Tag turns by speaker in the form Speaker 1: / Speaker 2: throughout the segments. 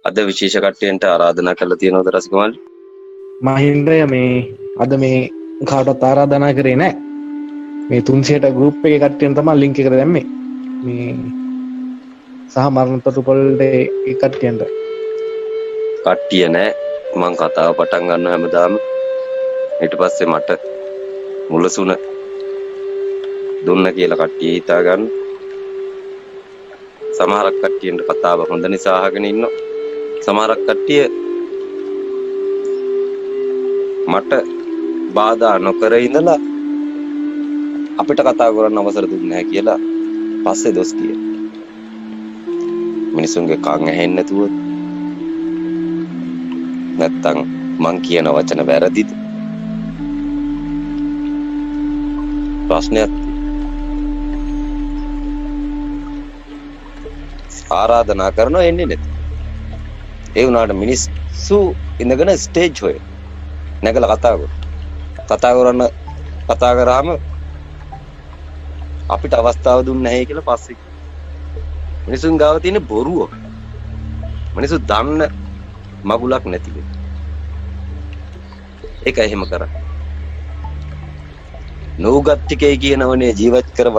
Speaker 1: අද විශේෂ කට්ටියන්ට ආරාධනා කරලා තියෙනවද රසිකමල්ලි?
Speaker 2: මහින්දය මේ අද මේ කාටවත් ආරාධනා කරේ නෑ. මේ 300ට ගෲප් එකේ කට්ටියන් තමයි ලින්ක් එකට දැම්මේ. මේ සහ මරණ ප්‍රතිපලට ඒ කට්ටියන්ට.
Speaker 1: කට්ටිය නෑ. මං කතාව පටන් ගන්නවා හැමදාම. ඊට පස්සේ මට මුලසුන දුන්න කියලා කට්ටිය හිතා ගන්න. සමහරක් කට්ටියන්ට කතාව හොඳ නිසා අහගෙන ඉන්නවා. සමහරක් කට්ටිය මට බාධා නොකර ඉඳලා අපිට කතා කරන්න අවසර දුන්නේ නැහැ කියලා පස්සේ දොස් කියන. මිනිසුන්ගේ කන් ඇහෙන්නේ නැතුව නැත්තම් මං කියන වචන වැරදිද? ප්‍රශ්නයක් ආරාධනා කරනවා එන්නේ නැති. ඒ වුණාට මිනිස්සු ඉඳගෙන ස්ටේජ් හොය නැගලා කතා කරාම අපිට අවස්ථාව දුන්නේ නැහැ කියලා පස්සේ මිනිසුන් ගාව තියෙන බොරුව මිනිස්සු දන්න මගුලක් නැති වෙයි. ඒක එහෙම කරා. නෝගත්තිකේ කියනවනේ ජීවත් කරව.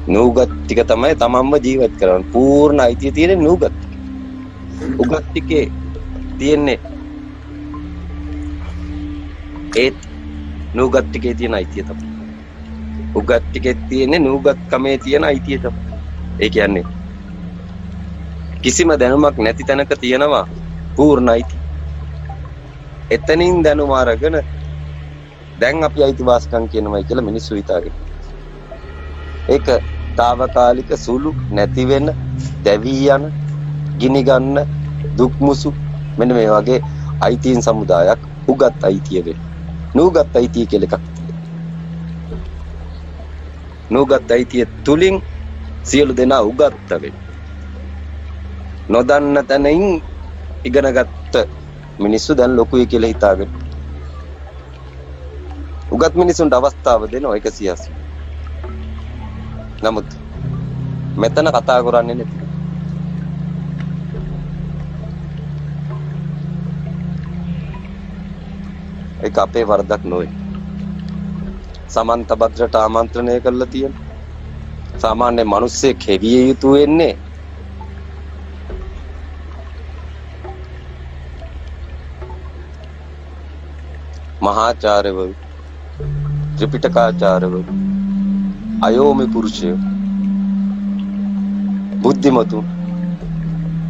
Speaker 1: නෝගත්තික තමයි තමන්ම ජීවත් කරවන්න. පූර්ණ අයිතිය තියෙන නෝගත්තික. උගත්තිකේ තියෙන්නේ ඒත් නෝගත්තිකේ තියෙන අයිතිය තමයි. උගත්තිකේ තියෙන්නේ නෝගත්කමේ තියෙන අයිතිය තමයි. ඒ කියන්නේ කිසිම දැනුමක් නැති තැනක තියෙනවා පූර්ණ අයිතිය. එතනින් දැනුම අරගෙන දැන් අපි අයිතිවාසිකම් කියනවායි කියලා මිනිස්සු හිතාගෙන. ඒක తాවකාලික සුළු නැති වෙන, දැවී යන, ගිනි ගන්න, දුක් මුසු මෙන්න මේ වගේ අයිතීන් සමුදායක් උගත් අයිතිය වෙන. නූගත් අයිතිය කියලා එකක් තියෙනවා. නූගත් අයිතිය තුලින් සියලු දෙනා උගත් වෙන. නොදන්න තැනින් ඉගෙනගත්ත මිනිස්සු දැන් ලොකුයි කියලා හිතාගෙන. උගත් මිනිසුන්ට අවස්ථාව දෙනවා 180. නමුත් මෙතන කතා කරන්නේ නැති. ඒක අපේ වරදක් නොවේ. සමන්ත භද්‍රට ආමන්ත්‍රණය කරලා තියෙන. සාමාන්‍ය මිනිස්සෙක් හෙවිය යුතු වෙන්නේ මහාචාර්යවරු, ත්‍රිපිටකාචාර්යවරු, අයෝමි පුරුෂයෝ, බුද්ධිමතුන්,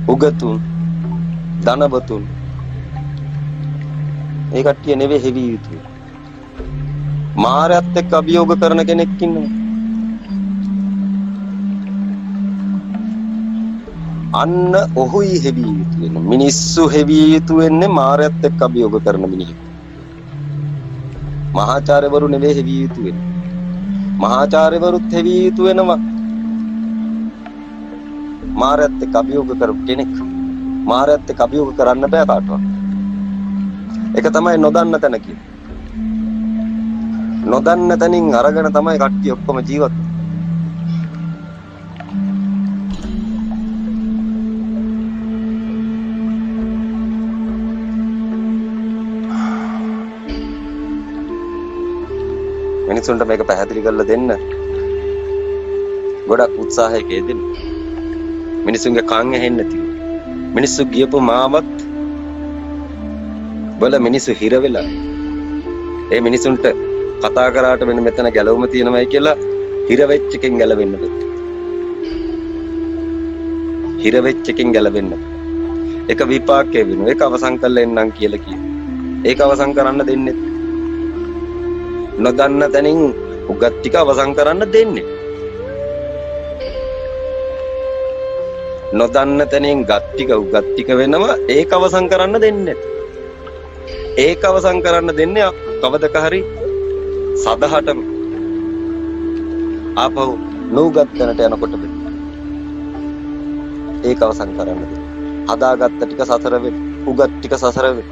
Speaker 1: උගතුන්, ධනවතුන් ඒ කට්ටිය නෙවෙයි හෙවි යුතුයි. මාරයත් එක්ක අභියෝග කරන කෙනෙක් ඉන්නවා. අන්න ඔහුයි හෙවි යුතු වෙන්නේ. මිනිස්සු හෙවි යුතු වෙන්නේ මාරයත් එක්ක අභියෝග කරන මිනිහෙක්. මහාචාර්යවරු නෙවෙයි හෙවි යුතු වෙන්නේ. මහාචාර්යවරුත් හෙවි යුතු වෙනවා. මාරයත් එක්ක අභියෝග කරපු කෙනෙක්. මාරයත් එක්ක අභියෝග කරන්න බෑ කාටවත්. ඒක තමයි නොදන්න තැන කියන්නේ. නොදන්න තැනින් අරගෙන තමයි කට්ටිය ඔක්කොම ජීවත් මිනිසුන්ට මේක පැහැදිලි කරලා දෙන්න ගොඩක් උත්සාහයක යෙදෙන. මිනිසුන්ගේ කන් ඇහෙන්නේ නැති. මිනිස්සු ගියපු මාවත් බල මිනිස්සු හිර වෙලා. ඒ මිනිසුන්ට කතා කරාට වෙන මෙතන ගැලවුම තියෙනවයි කියලා හිර වෙච්ච එකෙන් ගැලවෙන්න බෑ. හිර වෙච්ච එකෙන් ගැලවෙන්න. ඒක විපාකයේ වෙනවා. ඒක අවසන් කරලා එන්නම් කියලා කියනවා. ඒක අවසන් කරන්න දෙන්නේ. නොදන්න තැනින් උගත් ටික අවසන් කරන්න දෙන්නේ. නොදන්න තැනින් ගත් ටික උගත් ටික වෙනවා. ඒක අවසන් කරන්න දෙන්නේ. ඒක අවසන් කරන්න දෙන්නේ කවදක හරි සදහටම ආපහු නූගත් තැනට යනකොට ඒක අවසන් කරන්න දෙන්න. හදාගත්ත ටික සසර වෙන්න, උගත් ටික සසර වෙන්න.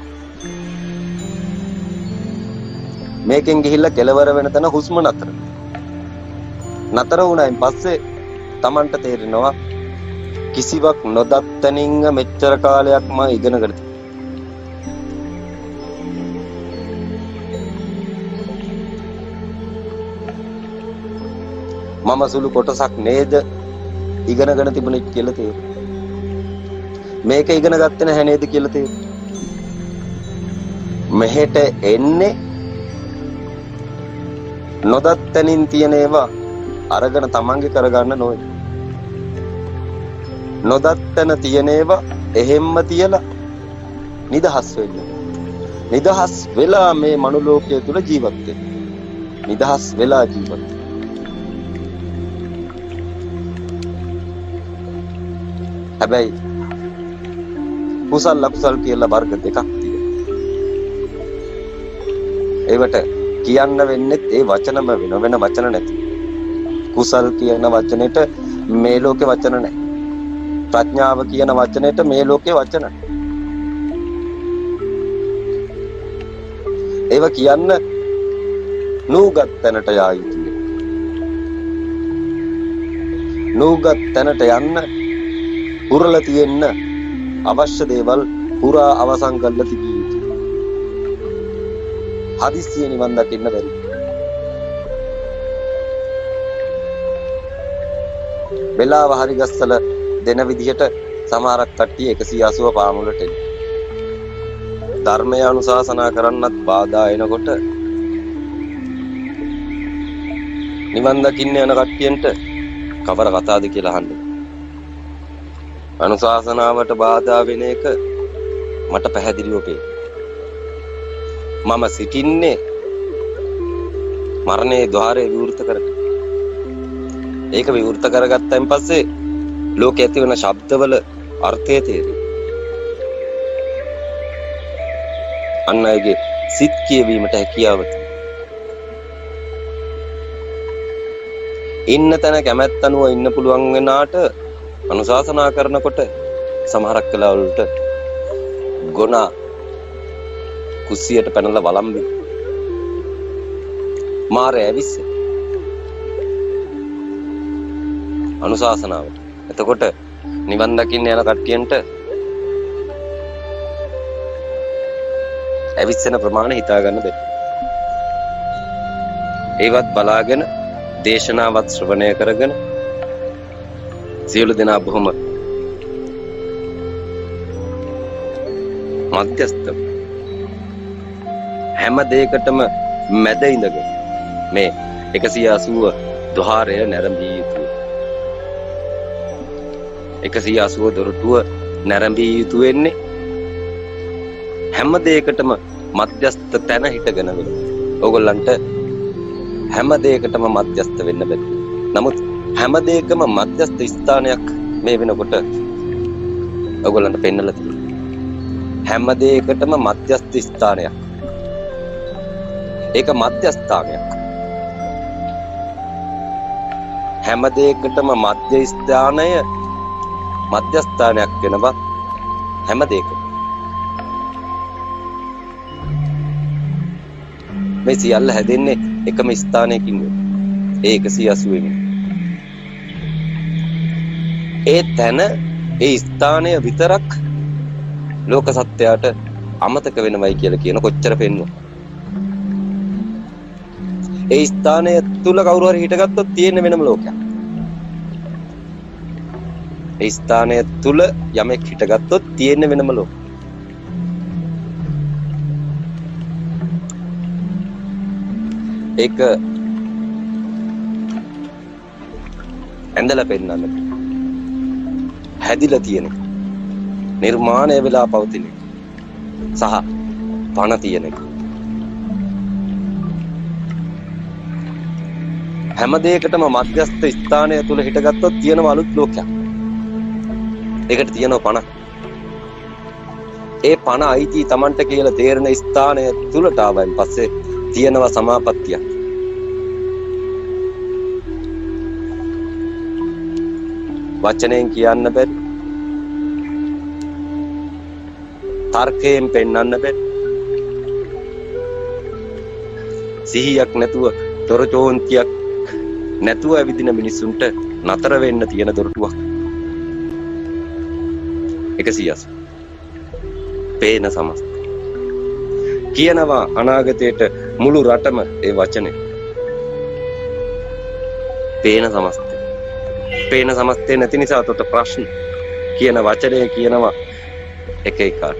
Speaker 1: මේකෙන් ගිහිල්ලා කෙලවර වෙන තැන හුස්ම නතර. නතර වුණායින් පස්සේ Tamanට තේරෙනවා කිසිවක් නොදත්තනින්ම මෙච්චර කාලයක් මම ඉගෙන ගත්තා. මම සුළු කොටසක් නේද ඉගෙනගෙන තිබුණේ කියලා තේරෙනවා. මේක ඉගෙන ගත්තේ නැහැ නේද කියලා තේරෙනවා. මෙහෙට එන්නේ නොදත්තනින් තියෙන ඒවා අරගෙන තමන්ගේ කරගන්න නොවේ. නොදත්තන තියෙන ඒවා එහෙම්ම තියලා නිදහස් වෙන්න. නිදහස් වෙලා මේ මනුලෝකයේ තුල ජීවත් වෙන්න. නිදහස් වෙලා ජීවත් වෙන්න. හැබැයි කුසල් අකුසල් කියලා වර්ග දෙකක් තියෙනවා. ඒවට කියන්න වෙන්නේ ඒ වචනම වෙන වචන නැති. කුසල් කියන වචනෙට මේ ලෝකේ වචන නැහැ. ප්‍රඥාව කියන වචනෙට මේ ලෝකේ වචන නැහැ. ඒව කියන්න නූගත් තැනට යා යුතුයි. නූගත් තැනට යන්න පුරලා තියෙන්න අවශ්‍ය දේවල් පුරා අවසන් කරලා තිබිය යුතුයි. හදිස්සිය නිවන් දකින්න බැරි. වෙලාව හරි ගස්සල දෙන විදිහට සමහරක් කට්ටිය 180 පාමුලට එන. ධර්මය අනුශාසනා කරන්නත් බාධා එනකොට නිවන් දකින්න යන කට්ටියන්ට කවර කතාවද කියලා අහන්න. අනුශාසනාවට බාධා වෙන එක මට පැහැදිලිව පේනවා. මම සිටින්නේ මරණයේ ద్వාරය විවෘත කරගෙන. ඒක විවෘත කරගත්තයින් පස්සේ ලෝකයේ ඇති වෙන ශබ්දවල අර්ථය තේරෙයි. අන්න ඒගේ සිත් කියවීමට හැකියාව ඉන්න තැන කැමැත්ත අනුව ඉන්න පුළුවන් වෙනාට අනුශාසනා කරනකොට සමහරක් වෙලාවලට ගොන කුස්සියට පැනලා වළම්බි මාරය ඇවිස්ස අනුශාසනාවට. එතකොට නිවන් දකින්න යන කට්ටියන්ට ඇවිස්සෙන ප්‍රමාණය හිතා ගන්න බැහැ. ඒවත් බලාගෙන දේශනාවත් ශ්‍රවණය කරගෙන සියලු දෙනා බොහොම මධ්‍යස්ථ හැම දෙයකටම මැද ඉඳගෙන මේ 180 ద్వාරය නැරඹිය යුතුයි. 180 දොරටුව නැරඹිය යුතු වෙන්නේ හැම දෙයකටම මධ්‍යස්ථ තැන හිටගෙන වෙනවා. ඕගොල්ලන්ට හැම දෙයකටම මධ්‍යස්ථ වෙන්න බැහැ. නමුත් හැම දෙයකම මධ්‍යස්ථ ස්ථානයක් මේ වෙනකොට ඕගොල්ලන්ට පෙන්නලා තියෙනවා. හැම දෙයකටම මධ්‍යස්ථ ස්ථානයක්. ඒක මධ්‍යස්ථානයක්. හැම දෙයකටම මධ්‍ය ස්ථානය මධ්‍යස්ථානයක් වෙනවා හැම දෙයකම. මේ සියල්ල හැදෙන්නේ එකම ස්ථානයකින්. ඒ 180 වෙනි. ඒ තැන ඒ ස්ථානය විතරක් ලෝක සත්‍යයට අමතක වෙනවයි කියලා කියන කොච්චර පෙන්වුවා. ඒ ස්ථානය තුල කවුරු හරි හිටගත්තොත් තියෙන වෙනම ලෝකයක්. ඒ ස්ථානය තුල යමෙක් හිටගත්තොත් තියෙන වෙනම ලෝකයක්. ඒක ඇඳලා පෙන්නන්න හැදිලා තියෙන නිර්මාණය වෙලා පවතින සහ පණ තියෙන හැම දෙයකටම මධ්‍යස්ථ ස්ථානය තුල හිටගත්තොත් තියෙන අලුත් ලෝකයක්. ඒකට තියෙනවා පණ. ඒ පණ අයිති Tamanට කියලා තේරෙන ස්ථානය තුලට ආවයින් පස්සේ තියෙනවා සමාපත්තිය. වචනයෙන් කියන්න බැරි. තර්කයෙන් පෙන්වන්න බැරි. සිහියක් නැතුව දොරටෝන්තියක් නැතුව ඇවිදින මිනිසුන්ට නතර වෙන්න තියෙන දොරටුවක්. 180 පේන සමස්ත කියනවා අනාගතයට මුළු රටම ඒ වචනේ පේන සමස්තේ නැති නිසා තොට ප්‍රශ්න කියන වචනේ කියනවා එක එකට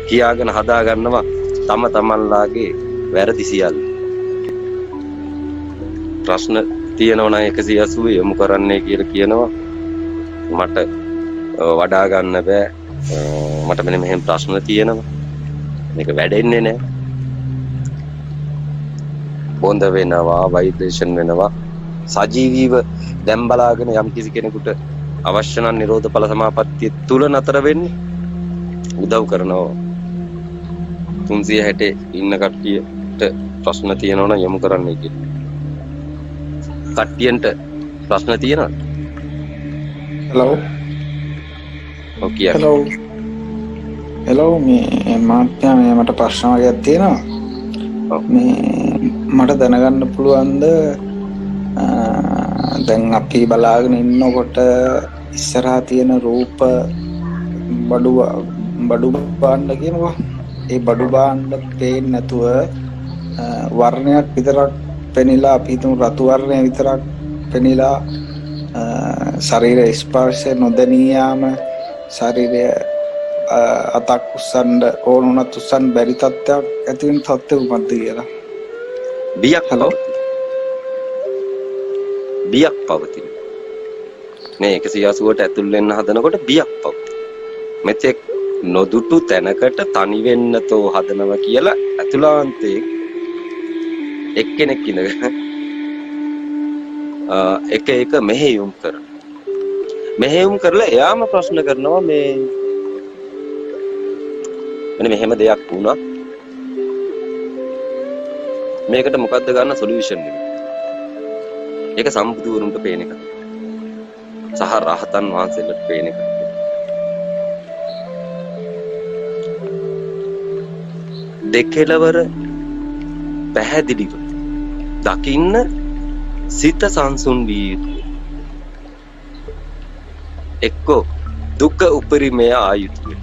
Speaker 1: කියාගෙන හදා ගන්නවා තම තමන්ලාගේ වැරදි සියල්ල ප්‍රශ්න තියෙනවා නම් 180 යොමු කරන්නේ කියලා කියනවා මට වඩා ගන්න බෑ මට මෙහෙම ප්‍රශ්න තියෙනවා මේක වැඩෙන්නේ නැහැ බොඳ වෙනවා වයිබ්‍රේෂන් වෙනවා සජීවීව දැන් බලාගෙන යම් කිසි කෙනෙකුට අවශ්‍ය නම් නිරෝධ ඵල සමාපත්තිය තුල නතර වෙන්න උදව් කරනවා 360 ඉන්න කට්ටියට ප්‍රශ්න තියෙනවා නම් යොමු කරන්නයි කියන්නේ කට්ටියන්ට ප්‍රශ්න තියෙනවද
Speaker 3: හෙලෝ
Speaker 1: ඔකේ
Speaker 3: හෙලෝ මේ මාත්‍යා මේ මට ප්‍රශ්න වගේක් තියෙනවා මේ මට දැනගන්න පුළුවන්ද දැන් අපි බලාගෙන ඉන්නකොට ඉස්සරහා තියෙන රූප බඩු බාණ්ඩ කියනවා ඒ බඩු බාණ්ඩ පේන්නේ නැතුව වර්ණයක් විතරක් පෙනිලා අපි හිතමු රතු වර්ණය විතරක් පෙනිලා ශරීර ස්පර්ශය නොදැනී යාම ශරීරය අතක් උස්සන්න ඕන උනත් උස්සන්න බැරි තත්ත්වයක් ඇති වෙන තත්ත්වෙ මොකද්ද කියලා
Speaker 1: බියක් පවතින මේ 180ට ඇතුල් වෙන්න හදනකොට බියක් පවතින මෙතෙක් නොදුටු තැනකට තනි වෙන්නතෝ හදනවා කියලා අතුලාන්තයේ එක්කෙනෙක් ඉඳගෙන එක මෙහෙයුම් කරලා එයාම ප්‍රශ්න කරනවා මේ මෙන්න මෙහෙම දෙයක් වුණා මේකට මොකද්ද ගන්න සොලියුෂන් එක ඒක සම්බුදුවරුන්ට පේන එක සහ රහතන් වහන්සේලාට පේන එක දෙකලවර පැහැදිලිව දකින්න සිත සංසුන් විය යුතුය එක්කෝ දුක උපරිමය ආයුතුය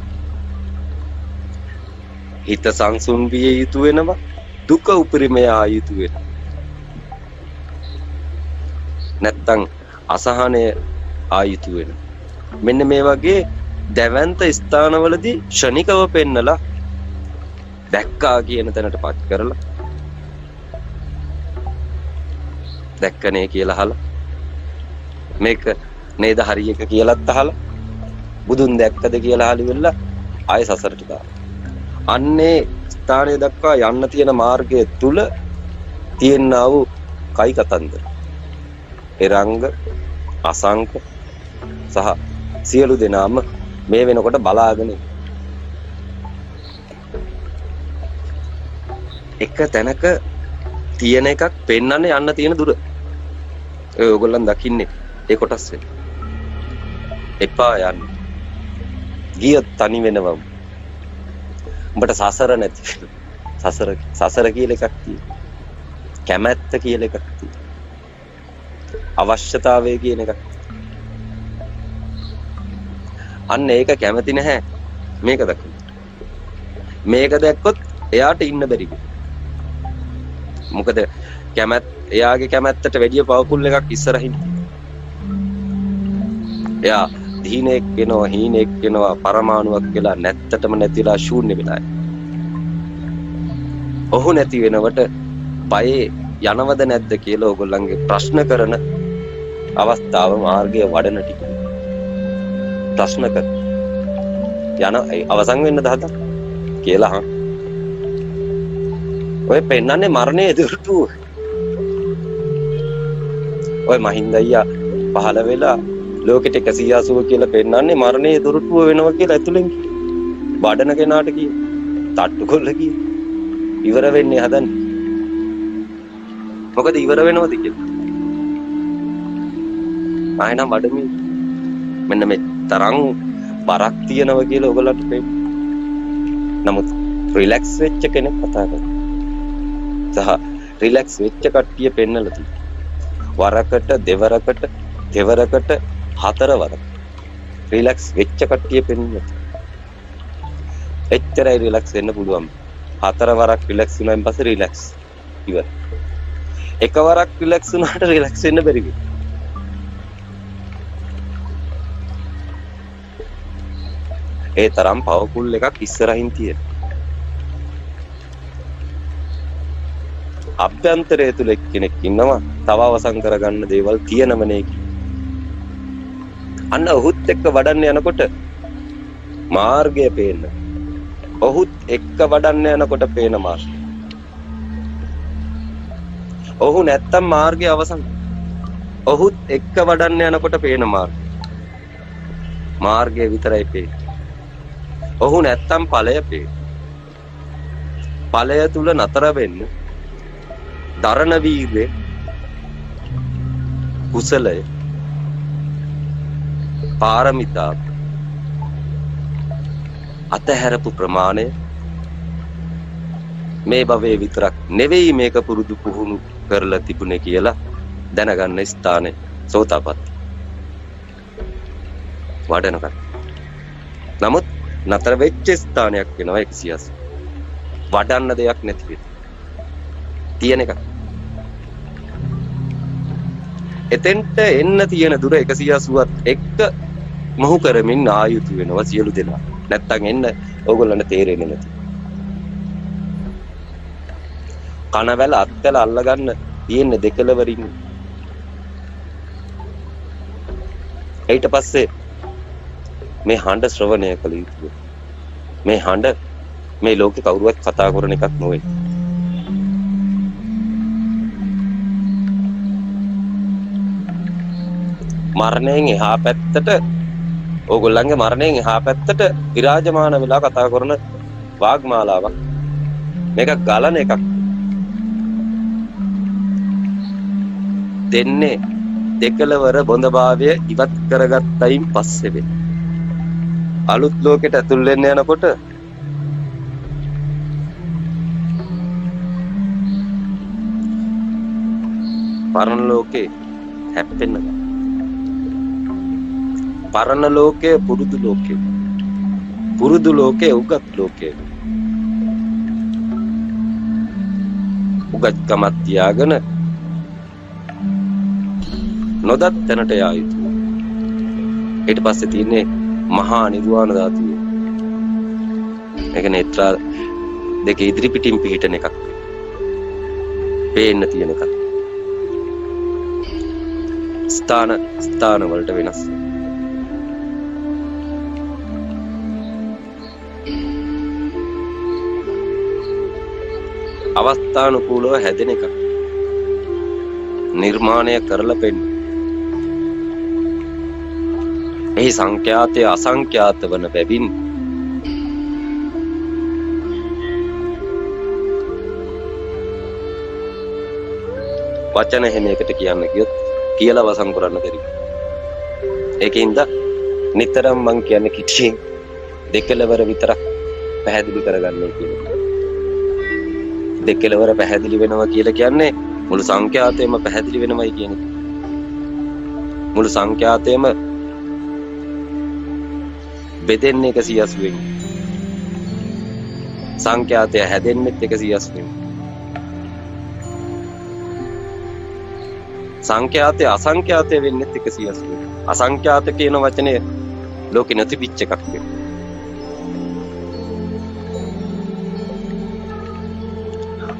Speaker 1: හිත සංසුන් විය යුතු වෙනවා දුක උපරිමය ආයුතු වෙනවා නැත්තම් අසහනය ආයුතු වෙනවා මෙන්න මේ වගේ දැවැන්ත ස්ථානවලදී ෂණිකව පෙන්නලා දැක්කා කියන තැනටපත් කරලා දැක්කනේ කියලා අහලා මේක නේද හරි එක කියලාත් අහලා බුදුන් දැක්කද කියලා අහලි වෙලා ආයෙ සසරට දානවා අන්නේ ස්ථානය දක්වා යන්න තියෙන මාර්ගය තුල තියෙනා වූ කයි කතන්දර එරංග අසංක සහ සියලු දෙනාම මේ වෙනකොට බලාගෙන එක තැනක තියෙන එකක් පෙන්වන්නේ යන්න තියෙන දුර ඔය ඕගොල්ලන් දකින්නේ ඒ කොටස් වෙන එපා යන්න ගියොත් තනි වෙනවා උඹට සසර නැති සසර කියලා එකක් තියෙනවා කැමැත්ත කියලා එකක් තියෙනවා අවශ්‍යතාවය කියන එකක් අන්න ඒක කැමති නැහැ මේක දකින්න මේක දැක්කොත් එයාට ඉන්න බැරි මොකද එයාගේ කැමැත්තට වැඩිය පවකුල් එකක් ඉස්සරහින් එයා දීනෙක් වෙනවා හීනෙක් වෙනවා පරමාණුවක් කියලා නැත්තටම නැතිලා ශූන්‍ය වෙලා ඔහු නැති වෙනවට බයේ යනවද නැද්ද කියලා ඕගොල්ලන්ගේ ප්‍රශ්න කරන අවස්ථාව මාර්ගය වඩන ටික ප්‍රශ්න කර යන අවසන් වෙන්න දහද කියලා ඔය පෙන්නන්නේ මරණය දුරුටුව ඔය මහින්ද අයියා පහළ වෙලා ලෝකෙට 180 කියලා පෙන්නන්නේ මරණය දුරුටුව වෙනවා කියලා ඇතුලෙන් බඩන කෙනාට කිය තට්ටු කොල්ල කිය ඉවර වෙන්නේ හදන්නේ මොකද ඉවර වෙනවද කියලා ආයෙනම් වඩමි මෙන්න මේ තරම් බරක් තියනවා කියලා ඔයගොල්ලන්ට පේනවා නමුත් රිලැක්ස් වෙච්ච කෙනෙක් කතා කරනවා සහ රිලැක්ස් වෙච්ච කට්ටිය පෙන්නලා තියෙනවා වරකට දෙවරකට හතරවරකට රිලැක්ස් වෙච්ච කට්ටිය පෙන්නේ. එච්චරයි රිලැක්ස් වෙන්න පුළුවන්. 4 වරක් රිලැක්ස් වුණායින් පස්සේ රිලැක්ස් ඉවර. එකවරක් රිලැක්ස් වුණාට රිලැක්ස් වෙන්න බැරි වෙයි. ඒ තරම් පවර්ෆුල් එකක් ඉස්සරහින් තියෙන. අභ්‍යන්තරය තුල එක්කෙනෙක් ඉන්නවා තව අවසන් කරගන්න දේවල් තියෙනවනේ. අන්න ඔහුත් එක්ක වඩන්න යනකොට මාර්ගය පේන්න. ඔහුත් එක්ක වඩන්න යනකොට පේන මාර්ගය. ඔහු නැත්තම් මාර්ගය අවසන්. ඔහුත් එක්ක වඩන්න යනකොට පේන මාර්ගය. මාර්ගය විතරයි පේන්නේ. ඔහු නැත්තම් ඵලය පේන්නේ. ඵලය තුල නතර වෙන්න දරණ වීර්ය කුසලය පාරමිතා අතහැරපු ප්‍රමාණය මේ භවයේ විතරක් නෙවෙයි මේක පුරුදු පුහුණු කරලා තිබුණේ කියලා දැනගන්න ස්ථානේ සෝතාපට්ටි වඩනකම්. නමුත් නතර වෙච්ච ස්ථානයක් වෙනවා 180. වඩන්න දෙයක් නැති වෙයි. තියෙන එක. එතෙන්ට එන්න තියෙන දුර 180ත් එක්ක මොහු කරමින් ආයුතු වෙනවා සියලු දෙනා. නැත්තම් එන්න ඕගොල්ලන්ට තේරෙන්නේ නැති. කනවැල අත්වැල අල්ලගන්න තියෙන දෙකලවරින්. ඊට පස්සේ මේ හඬ ශ්‍රවණය කළ යුතුයි. මේ හඬ මේ ලෝකේ කවුරුවත් කතා කරන එකක් නෙවෙයි. මරණයෙන් එහා පැත්තට ඕගොල්ලන්ගේ මරණයෙන් එහා පැත්තට විරාජමාන වෙලා කතා කරන වාග්මාලාවක්. මේක ගලන එකක්. දෙන්නේ දෙකලවර බොඳභාවය ඉවත් කරගත්තයින් පස්සේ වෙන. අලුත් ලෝකෙට ඇතුල් වෙන්න යනකොට පරණ ලෝකේ හැප්පෙන්න. පරණ ලෝකයේ පුරුදු ලෝකේ. පුරුදු ලෝකයේ උගත් ලෝකේ. උගත්කමක් තියාගෙන නොදත් තැනට යා යුතුයි. ඊට පස්සේ තියෙන්නේ මහා නිර්වාණ ධාතුව. ඒක නේත්‍රා දෙක ඉදිරි පිටින් පිහිටන එකක්. පේන්න තියෙන එකක්. ස්ථාන වලට වෙනස්. අවස්ථානුකූලව හැදෙන එක. නිර්මාණය කරලා පෙන්න. එහි සංඛ්‍යාතය අසංඛ්‍යාත වන බැවින් වචන හැම එකට කියන්න ගියොත් කියලා වසන් කරන්න බැරි. ඒකින්ද නිතරම මං කියන්නේ කිටියෙන් දෙකලවර විතරක් පැහැදිලි කරගන්නයි කියන්නේ. දෙකලවර පැහැදිලි වෙනවා කියලා කියන්නේ මුළු සංඛ්‍යාතයම පැහැදිලි වෙනවයි කියන එක. මුළු සංඛ්‍යාතයම බෙදෙන්නේ 180 වෙනි. සංඛ්‍යාතය හැදෙන්නේ 180 වෙනි. සංඛ්‍යාතය අසංඛ්‍යාතය වෙන්නේ 180 වෙනි. අසංඛ්‍යාත කියන වචනේ ලෝකෙ නැතිපිච්ච එකක් වෙනවා.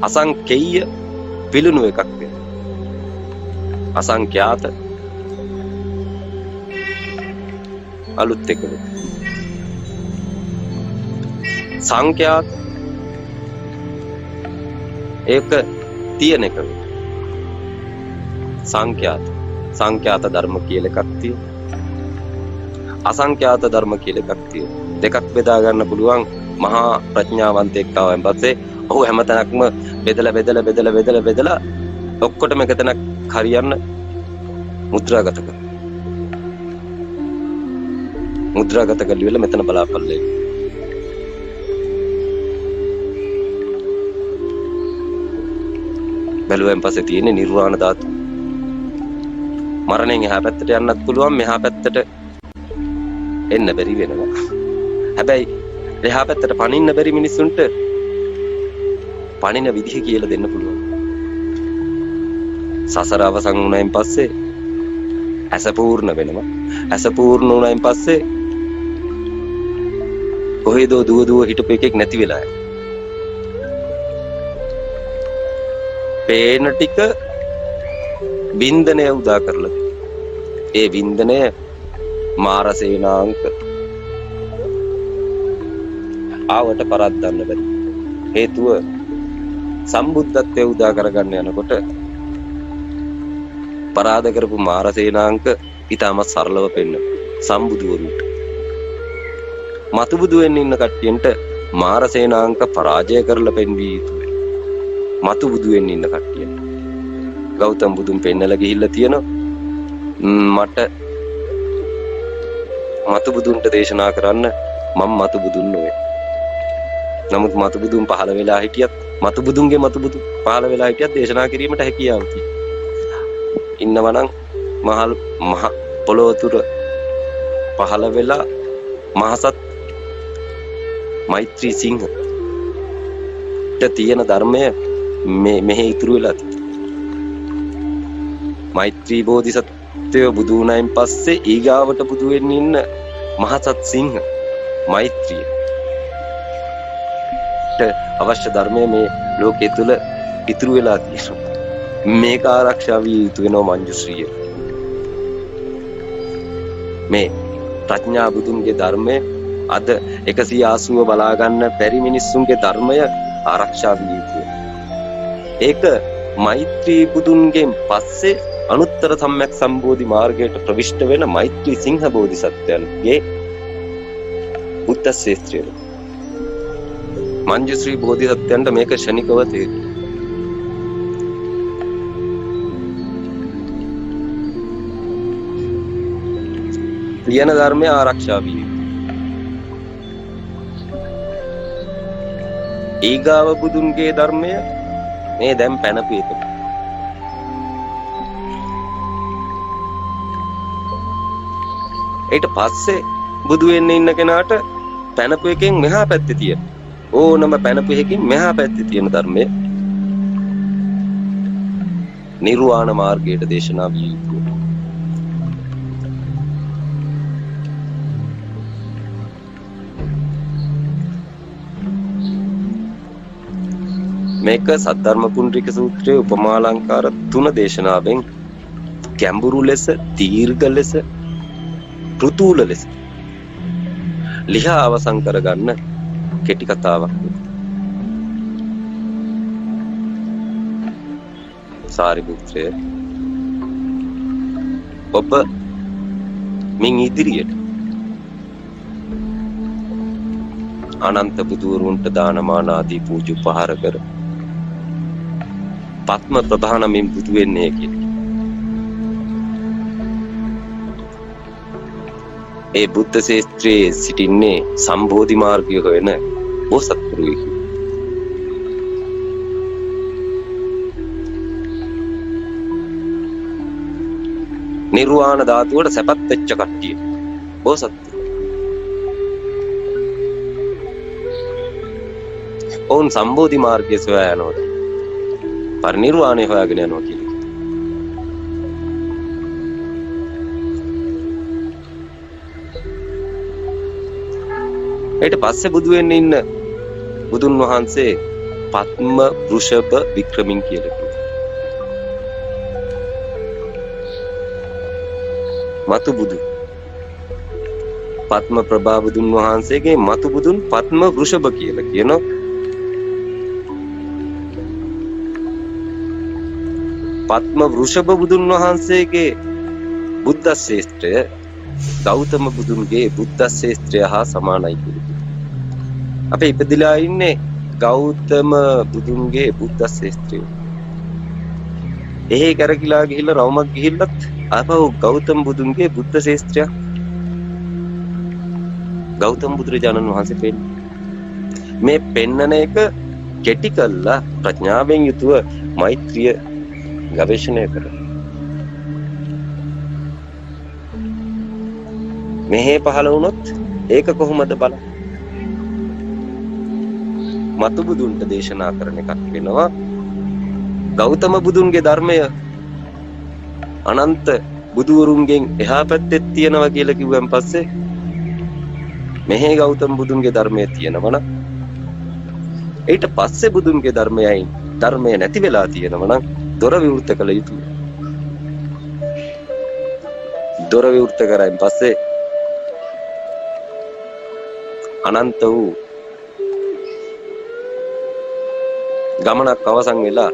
Speaker 1: අසංඛේය පිළුණු එකක් වෙනවා. අසංඛ්‍යාත අලුත් එකක්. සංඛ්‍යාත ඒක තියෙන එක. සංඛ්‍යාත ධර්ම කියලා එකක් තියෙනවා. අසංඛ්‍යාත ධර්ම කියලා එකක් තියෙනවා. දෙකක් බෙදා ගන්න පුළුවන් මහා ප්‍රඥාවන්තයෙක් ආවෙන් පස්සේ ඔහු හැමතැනක්ම බෙදලා ඔක්කොටම එකතැනක් හරියන්න මුද්‍රාගත කරනවා. මුද්‍රාගත කරලා මෙතන බලාපල්ලේ. බැලුවෙන් පස්සේ තියෙන්නේ නිර්වාණ ධාතු. මරණයෙන් එහා පැත්තට යන්නත් පුළුවන්, මෙහා පැත්තට එන්න බැරි වෙනවා. හැබැයි එහා පැත්තට පනින්න බැරි මිනිස්සුන්ට පනින විදිහ කියලා දෙන්න පුළුවන්. සසර අවසන් වුණායින් පස්සේ ඇස පූර්ණ වෙනවා. ඇස පූර්ණ වුණායින් පස්සේ කොහෙදෝ දුව හිටපු එකෙක් නැති වෙලා යනවා. පේන ටික වින්දනය උදා කරලා. ඒ වින්දනය මාරසේනාංක ආවට පරද්දන්න බැරි. හේතුව සම්බුද්ධත්වයේ උදා කරගන්න යනකොට පරාද කරපු මාරසේනාංක ඊටමත් සරලව පෙන්න සම්බුදුවරුන්ට. මතුබුදු වෙන්න ඉන්න කට්ටියන්ට මාරසේනාංක පරාජය කරලා පෙන්වී යුතුයි. මතුබුදු වෙන්න ඉන්න කට්ටියන්ට ගෞතම බුදුන් පෙන්නලා ගිහිල්ලා තියෙනවා. මට මතුබුදුන්ට දේශනා කරන්න මම මතුබුදුන් නෙවෙයි. නමුත් මතුබුදුන් පහළ වෙලා හිටියත් මතුබුදුන්ගේ මතුබුදු පහළ වෙලා හිටියත් දේශනා කිරීමට හැකියාව තියෙනවා. ඉන්නවනම් මහ පොළොව තුර පහළ වෙලා මහසත් මෛත්‍රී සිංහ තියෙන ධර්මය මෙහි ඉතුරු වෙලා තියෙනවා. මෛත්‍රී බෝධිසත්වය බුදු වුණායින් පස්සේ ඊගාවට බුදු වෙන්න ඉන්න මහසත් සිංහ මෛත්‍රිය අවශ්‍ය ධර්මය මේ ලෝකයේ තුල ඉතුරු වෙලා තියෙනවා. මේක ආරක්ෂා විය යුතු වෙනවා මංජුශ්‍රීය. මේ ප්‍රඥා බුදුන්ගේ ධර්මය අද 180 බලා ගන්න බැරි මිනිස්සුන්ගේ ධර්මය ආරක්ෂා විය යුතුයි. ඒක මෛත්‍රී බුදුන්ගෙන් පස්සේ අනුත්තර සම්‍යක් සම්බෝධි මාර්ගයට ප්‍රවිෂ්ඨ වෙන මෛත්‍රී සිංහ බෝධිසත්වයන්ගේ බුද්ධ ශේත්‍රය. මංජුශ්‍රී බෝධිසත්වයන්ට මේක ශනිකව තේරෙනවා. ලියන ධර්මය ආරක්ෂා විය යුතුයි. ඊගාව බුදුන්ගේ ධර්මය මේ දැන් පැනපු එක. ඊට පස්සේ බුදු වෙන්න ඉන්න කෙනාට පැනපු එකෙන් මෙහා පැත්තේ තියෙන ඕනම පැනපු එකකින් මෙහා පැත්තේ තියෙන ධර්මය නිර්වාණ මාර්ගයට දේශනා විය යුතුයි. මේක සද්ධර්ම පුණ්ඩික සූත්‍රයේ උපමාලංකාර 3 දේශනාවෙන් ගැඹුරු ලෙස, දීර්ඝ ලෙස, ෘතුල ලෙස ලිහා අවසන් කරගන්න කෙටි කතාවක්. සාරිපුත්‍රය, ඔබ මින් ඉදිරියට අනන්ත බුදුවරුන්ට දානමාන ආදී පූජ උපහාර කර පත්ම ප්‍රධානමින් බුදු වෙන්නේ කියලා. ඒ බුද්ධ ශේත්‍රයේ සිටින්නේ සම්බෝධි මාර්ගය හොයන බෝසත්වරුෙකි. නිර්වාණ ධාතුවට සැපත් වෙච්ච කට්ටිය බෝසත්වරු. ඔවුන් සම්බෝධි මාර්ගය සොයා යනකොට පරිනිර්වාණය හොයාගෙන යනවා කියලා. ඊට පස්සේ බුදු වෙන්න ඉන්න බුදුන් වහන්සේ පත්ම වෘෂභ වික්‍රමින් කියලා කිව්වා. මතු බුදු පත්ම ප්‍රභා බුදුන් වහන්සේගේ මතු බුදුන් පත්ම වෘෂභ කියලා කියනවා. පත්ම වෘෂභ බුදුන් වහන්සේගේ බුද්ධ ශේත්‍රය ගෞතම බුදුන්ගේ බුද්ධ ශේත්‍රය හා සමානයි කියලා. අපි ඉපදිලා ඉන්නේ ගෞතම බුදුන්ගේ බුද්ධ ශේත්‍රය. එහෙ කරකිලා ගිහිල්ලා රවුමක් ගිහිල්ලත් ආපහු ගෞතම බුදුන්ගේ බුද්ධ ශේත්‍රය ගෞතම බුදුරජාණන් වහන්සේ පෙන්නන මේ පෙන්නන එක කෙටි කළා ප්‍රඥාවෙන් යුතුව මෛත්‍රිය ගවේෂණය කර මෙහෙ පහළ වුණොත් ඒක කොහොමද බලන්න. මතු බුදුන්ට දේශනා කරන එකක් වෙනවා. ගෞතම බුදුන්ගේ ධර්මය අනන්ත බුදුවරුන්ගෙන් එහා පැත්තේ තියෙනවා කියලා කිව්වන් පස්සේ මෙහෙ ගෞතම බුදුන්ගේ ධර්මය තියෙනවනම් ඊට පස්සේ බුදුන්ගේ ධර්මය නැති වෙලා තියෙනවනම් දොර විවෘත කළ යුතුයි. දොර විවෘත කරායින් පස්සේ අනන්ත වූ ගමනක් අවසන් වෙලා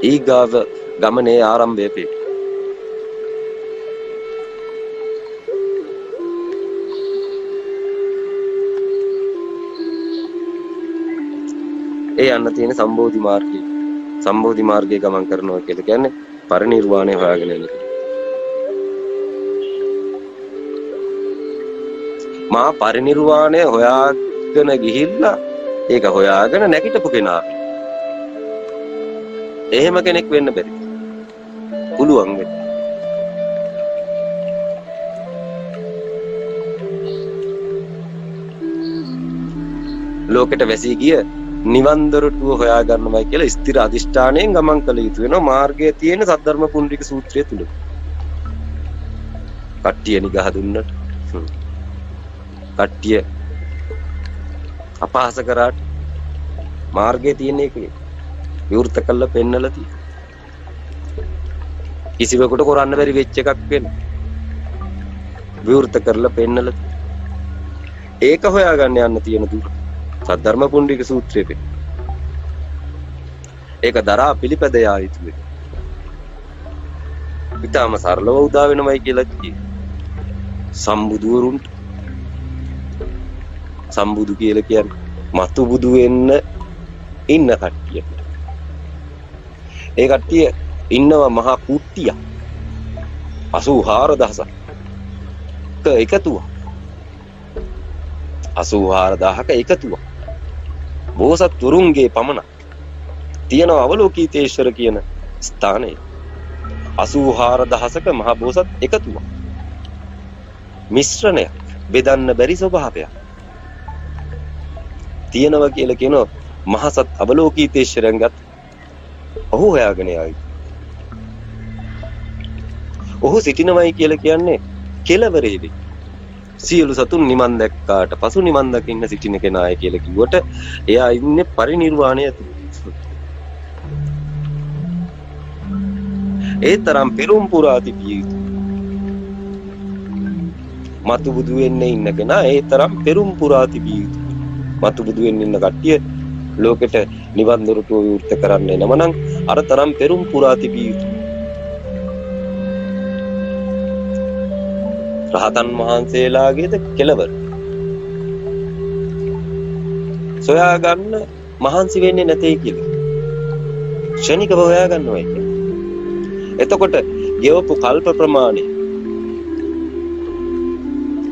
Speaker 1: ඊගාව ගමනේ ආරම්භය වේ. ඒ යන්න තියෙන සම්බෝධි මාර්ගය. සම්බෝධි මාර්ගයේ ගමන් කරනවා කියලා කියන්නේ පරිනිර්වාණය හොයාගෙන යන එක. මා පරිනිර්වාණය හොයාගෙන ගිහිල්ලා ඒක හොයාගෙන නැගිටපු කෙනා. එහෙම කෙනෙක් වෙන්න බැරි. පුළුවන් වෙන්න. ලෝකෙට වැසී ගිය නිවන් දොරටුව හොයා ගන්නවයි කියලා ස්ථිර අධිෂ්ඨානයෙන් ගමන් කළ යුතු වෙනවා. මාර්ගයේ තියෙන සද්ධර්ම පුණ්ඩික සූත්‍රය තුල. කට්ටිය නිගහ දුන්නට කට්ටිය අපහාස කරාට මාර්ගයේ තියෙන එක විවෘත කළා පෙන්නලා තියෙනවා. කිසිවෙකුට කරන්න බැරි වෙච්ච එකක් වෙන. විවෘත කරලා පෙන්නලා ඒක හොයාගන්න යන්න තියෙන දුර. සද්ධර්ම පුණ්ඩික සූත්‍රයේ ඒක දරා පිළිපැද යා යුතුයි. ඊටම සරලව උදා වෙනවයි කියලා කියනවා. සම්බුදුවරුන්ට සම්බුදු කියලා කියන්නේ මතු බුදු වෙන්න ඉන්න කට්ටිය. ඒ කට්ටිය ඉන්නවා මහා කුට්ටිය 84000ක එකතුවක්. 84000ක එකතුවක්. බෝසත් තුරුන්ගේ පමණක් තියෙන අවලෝකීතේශ්වර කියන ස්ථානයේ 84000ක මහා බෝසත් එකතුවක්. මිශ්‍රණයක් බෙදන්න බැරි ස්වභාවයක් තියෙනවා කියලා කියනවා. මහසත් අවලෝකීතේශ්වරයන් ගත් ඔහු හොයාගෙන යයි. ඔහු සිටිනවයි කියලා කියන්නේ කෙලවරේදී සියලු සතුන් නිවන් දැක්කාට පසු නිවන් දකින්න සිටින කෙනායි කියලා කිව්වට එයා ඉන්නේ පරිනිර්වාණය ඇතුළේ. ඒ තරම් පෙරම් පුරා තිබිය යුතු. මතු බුදු වෙන්නේ ඉන්න කෙනා ඒ තරම් පෙරම් පුරා තිබිය යුතු. මතු බුදු වෙන්න ඉන්න කට්ටිය ලෝකෙට නිවන් දොරටුව විවෘත කරන්න එනමනම් අර තරම් පෙරම් පුරා තිබිය යුතු. රහතන් වහන්සේලාගේද කෙලවර සොයා ගන්න මහන්සි වෙන්නේ නැtei කියලා. ක්ෂණිකව හොයා ගන්නවයි කියන්නේ. එතකොට ගෙවපු කල්ප ප්‍රමාණය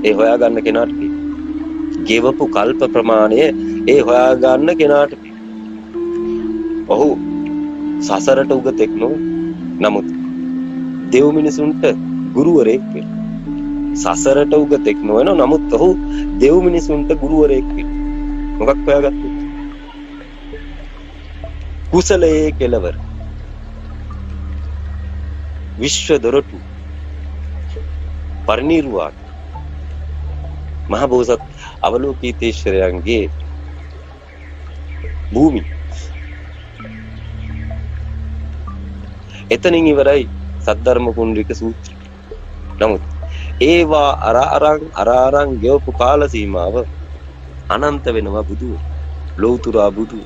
Speaker 1: ඒ හොයා ගන්න කෙනාට ගෙවපු කල්ප ප්‍රමාණය ඒ හොයා ගන්න කෙනාට ඔහු සසරට උගතෙක් නොවේ. නමුත් දෙව් මිනිසුන්ට ගුරුවරයෙක් වෙනවා. සසරට උගතෙක් නොවන නමුත් ඔහු දෙව් මිනිසුන්ට ගුරුවරයෙක් වෙනවා. මොකක් හොයාගත්තේ? කුසලයේ කෙලවර. විශ්ව දොරටු පරිනිර්වාණ මහ බෝසත් අවලෝකීතේශ්වරයන්ගේ භූමි. එතනින් ඉවරයි සද්ධර්ම පුණ්ඩික සූත්‍රය. නමුත් ඒවා අරාරං ගෙවපු කාල සීමාව අනන්ත වෙනවා බුදු ලෞතුරා බුදු.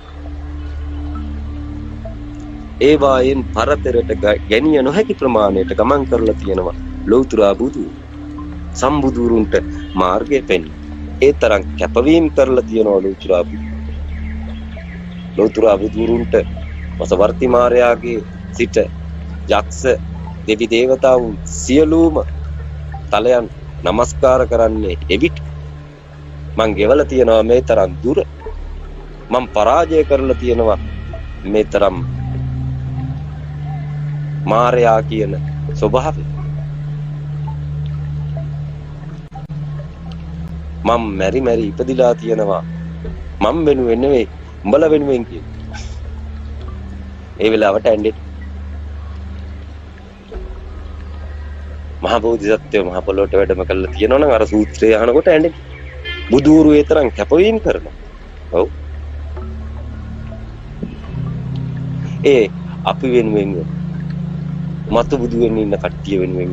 Speaker 1: ඒවායින් පරතරට ගැනිය නොහැකි ප්‍රමාණයට ගමන් කරලා තියෙනවා ලෞතුරා බුදු. සම්බුදුරුන්ට මාර්ගය පෙන්වන. ඒ තරම් කැපවීම කරලා තියෙනවා ලෞතුරා බුදු. ලෞතුරා බුදුරුන්ට වසවර්ති මාර්යාගේ සිට යක්ෂ දෙවි දේවතාවුන් සියලුම තලයන් නමස්කාර කරන්නේ එවිට මං ගෙවලා තියනවා මේ තරම් දුර. මං පරාජය කරලා තියනවා මේ තරම් මාර්යා කියන ස්වභාවය. මම මැරි ඉපදිලා තියෙනවා මම වෙනුවෙන් නෙවෙයි උඹලා වෙනුවෙන් කියන. ඒ වෙලාවට ඇඬෙන්න මහා බෝධිසත්වය මහ පොළොවට වැඩම කරලා තියෙනවා නම් අර සූත්‍රය අහනකොට ඇඬෙන්න. බුදුරු ඒ තරම් කැපවීම කරනවා. ඔව්. ඒ අපි වෙනුවෙන් මතු බුදු වෙන්න ඉන්න කට්ටිය වෙනුවෙන්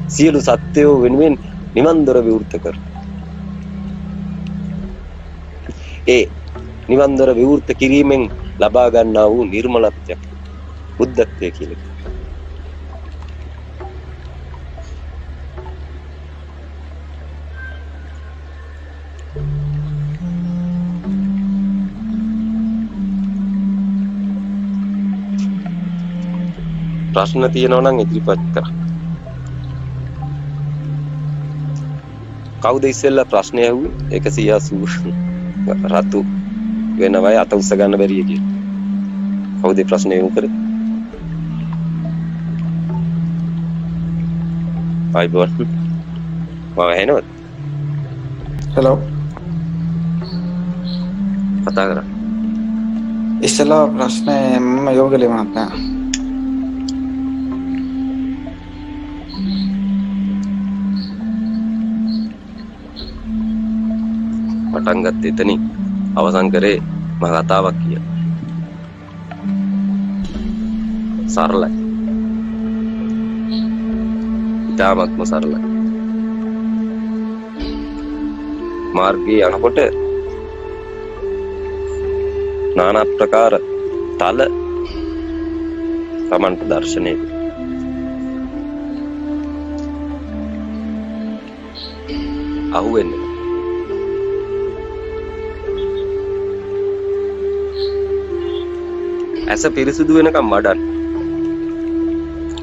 Speaker 1: සියලු සත්වයෝ වෙනුවෙන් නිවන් දොර විවෘත කර. ඒ නිවන් දොර විවෘත කිරීමෙන් ලබා ගන්නා වූ නිර්මලත්වය බුද්ධත්වය කියලා. ප්‍රශ්න තියෙනවා නම් ඉදිරිපත් කරන්න. කවුද ඉස්සෙල්ලා ප්‍රශ්නය ඇහුවේ? 180 රතු වෙනවයි අත උස්ස ගන්න බැරිය කියලා. කවුද ප්‍රශ්නය යොමු කරේ? අයිබෝන්. මම ඇහෙනවද?
Speaker 3: හෙලෝ.
Speaker 1: කතා කරා.
Speaker 3: ඉස්සෙල්ලා ප්‍රශ්නේ මම යෝගලේ මහත්මයා.
Speaker 1: පටන් ගත්ත එතනින් අවසන් කරේ මම කතාවක් කියලා. සරලයි. ඉතාමත්ම සරලයි. මාර්ගයේ යනකොට নানা ප්‍රකාර තල තමන්ට දර්ශනය අහුවෙන්නේ. ඇස පිරිසිදු වෙනකම් වඩන්න.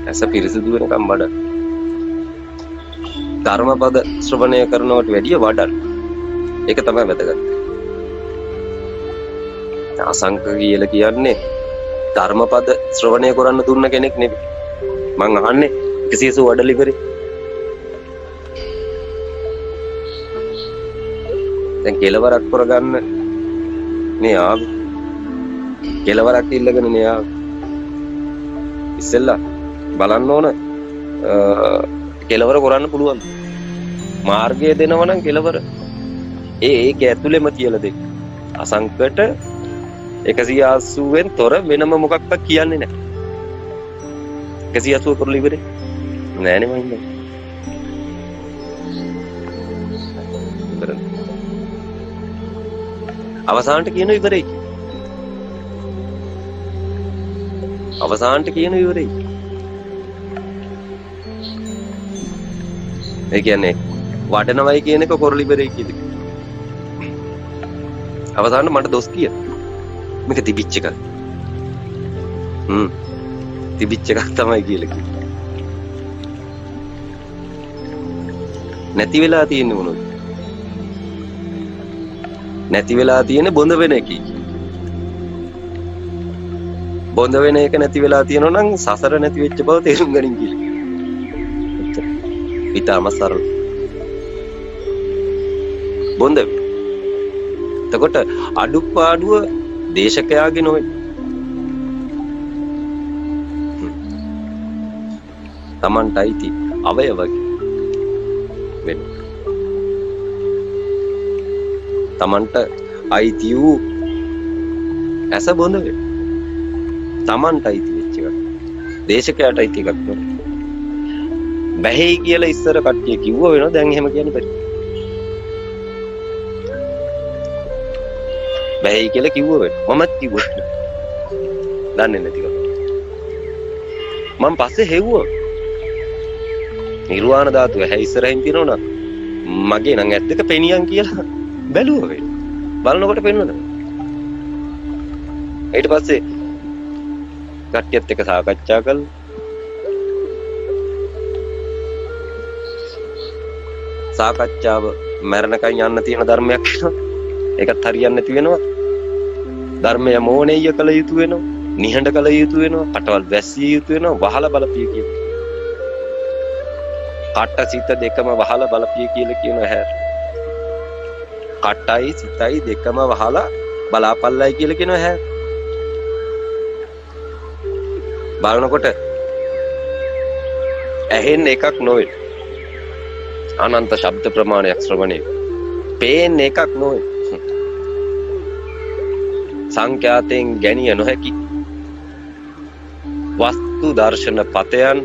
Speaker 1: ඇස පිරිසිදු වෙනකම් වඩන්න. ධර්මපද ශ්‍රවණය කරනවට වැඩිය වඩන්න. ඒක තමයි වැදගත්. අසංක කියලා කියන්නේ ධර්මපද ශ්‍රවණය කරන්න දුන්න කෙනෙක් නෙවෙයි. මං අහන්නේ 180 වඩල ඉවරේ. දැන් කෙලවරක් කරගන්න මේ ආවේ. කෙලවරක් ඉල්ලගෙන නේ ආවේ. ඉස්සෙල්ලා බලන්න ඕන කෙලවර කරන්න පුළුවන්. මාර්ගය දෙනවා නම් කෙලවර ඒක ඇතුළෙම කියලා දෙන්න. අසංකට 180න් තොර වෙනම මොකක්වත් කියන්නේ නැහැ. 180 කරලා ඉවරේ. නෑනේ මම ඉන්නේ. අවසානට කියන ඉවරේ. අවසානට කියන ඉවරේ. ඒ කියන්නේ වඩනවයි කියන එක කරලා ඉවරේ කියද. අවසානට මට දොස් කිය. මේක තිබිච්ච එකක්. තිබිච්ච එකක් තමයි කියලා කිව්වේ. නැති වෙලා තියෙන්නේ මොනවද? නැති වෙලා තියෙන්නේ බොඳ වෙන එකයි. බොඳ වෙන එක නැති වෙලා තියෙනවා නම් සසර නැති වෙච්ච බව තේරුම් ගනින් කියලා. ඊටම සරල. බොඳ. එතකොට අඩුපාඩුව දේශකයාගේ නොවේ. Tamanට අයිති අවයවගේ වෙන. Tamanට අයිති වූ ඇස බොඳ වේ. Tamanට අයිති වෙච්ච එක. දේශකයාට අයිති එකක් නෙවෙයි. බැහැයි කියලා ඉස්සර කට්ටිය කිව්ව වෙනවා දැන් එහෙම කියන්න බැරි. බැහැයි කියලා කිව්ව වෙනවා. මමත් කිව්වා. දන්නේ නැති කම. මම පස්සේ හෙව්වා. නිර්වාණ ධාතුව ඇහැ ඉස්සරහින් තියනවනම් මගේ නම් ඇත්ත එක පෙනියන් කියලා බැලුවා වේ. බලනකොට පෙන්වනවා. ඊට පස්සේ කට්ටියත් එක්ක සාකච්ඡා කළා. සාකච්ඡාව මරණකන් යන්න තියෙන ධර්මයක් වෙනවා. ඒකත් හරියන්නේ නැති වෙනවා. ධර්මය මොණෙය කළ යුතු වෙනවා. නිහඬ කළ යුතු වෙනවා. පටවල් වැසිය යුතු වෙනවා. වහලා බලපිය කියන. කට සිත දෙකම වහලා බලපිය කියලා කියන හැර. කටයි සිතයි දෙකම වහලා බලාපල්ලයි කියලා කියනවා හැ. බලනකොට ඇහෙන්නේ එකක් නොවේ. අනන්ත ශබ්ද ප්‍රමාණයක් ශ්‍රවණය. පේන්නේ එකක් නොවේ. සංඛ්‍යාතයෙන් ගැනිය නොහැකි වස්තු දර්ශන පතයන්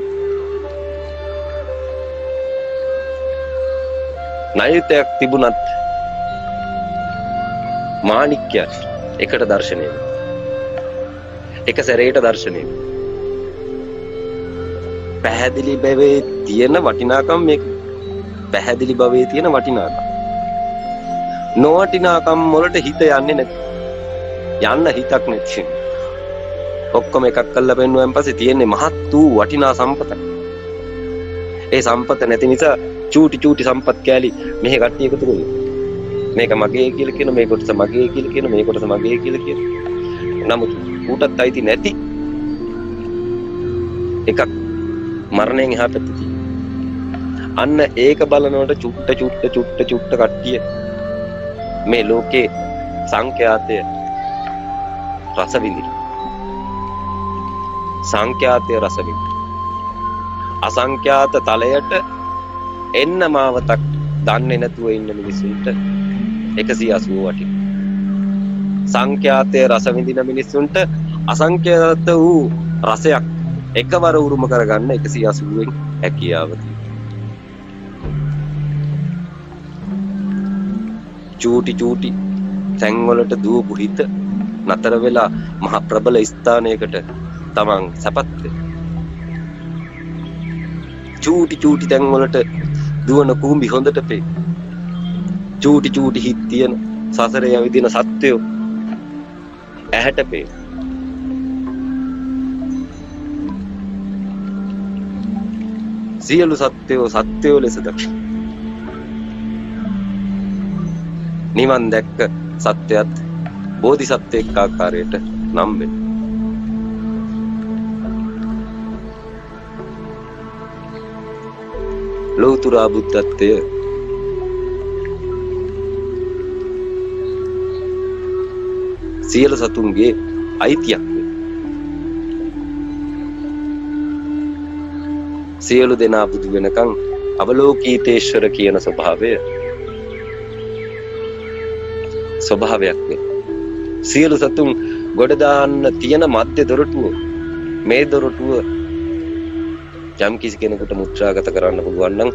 Speaker 1: නයිතයක් තිබුණත් මාණික්‍ය එකට දර්ශනය එක සැරේට දර්ශනය පැහැදිලි බවේ තියෙන වටිනාකම් මේක පැහැදිලි බවේ තියෙන වටිනාකම් නොවටිනාකම් වලට හිත යන්නේ නැති යන්න හිතක් නැති ඔක්කොම එකක් කරලා පෙන්නුවෙන් පස්සේ තියෙන්නේ මහත් වූ වටිනා සම්පතක්. ඒ සම්පත නැති නිසා චූටි සම්පත් කෑලි මෙහෙ කට්ටිය එකතු කරලා මේක මගේ කියලා කියන මේ කොටස මගේ කියලා කියන මේ කොටස මගේ කියලා කියන. නමුත් ඌටත් අයිති නැති එකක් මරණයෙන් එහා පැත්තේ තියෙනවා. අන්න ඒක බලනකොට චුට්ට කට්ටිය මේ ලෝකේ සංඛ්‍යාතය රස විඳින. සංඛ්‍යාතය රස විඳින. අසංඛ්‍යාත තලයට එන්න මාවතක් දන්නේ නැතුව ඉන්න මිනිසුන්ට 180 වටින. සංඛ්‍යාතය රස විඳින මිනිසුන්ට අසංඛ්‍යාත වූ රසයක් එකවර උරුම කරගන්න 180න් හැකියාව තියෙනවා. චූටි තැන්වලට දුවපු හිත නතර වෙලා මහ ප්‍රබල ස්ථානයකට තමන් සැපත් චූටි තැන්වලට දුවන කුඹි හොඳට පේ. චූටි හිත් තියෙන සසරේ යවිදින සත්වයෝ ඇහැට පේ. සියලු සත්වයෝ ලෙස දක්ෂ. නිවන් දැක්ක සත්‍යයත් බෝධිසත්වයෙක් ආකාරයට නම් වෙන. ලෞතර බුද්ධත්වය සියලු සතුන්ගේ අයිතියක්. සියලු දෙනා බුදු වෙනකන් අවලෝකීතේශ්වර කියන ස්වභාවයක් වේ. සියලු සතුන් ගොඩ දාන්න තියෙන මධ්‍ය දොරටුව මේ දොරටුව යම් කිසි කෙනෙකුට මුත්‍රාගත කරන්න පුළුවන් නම්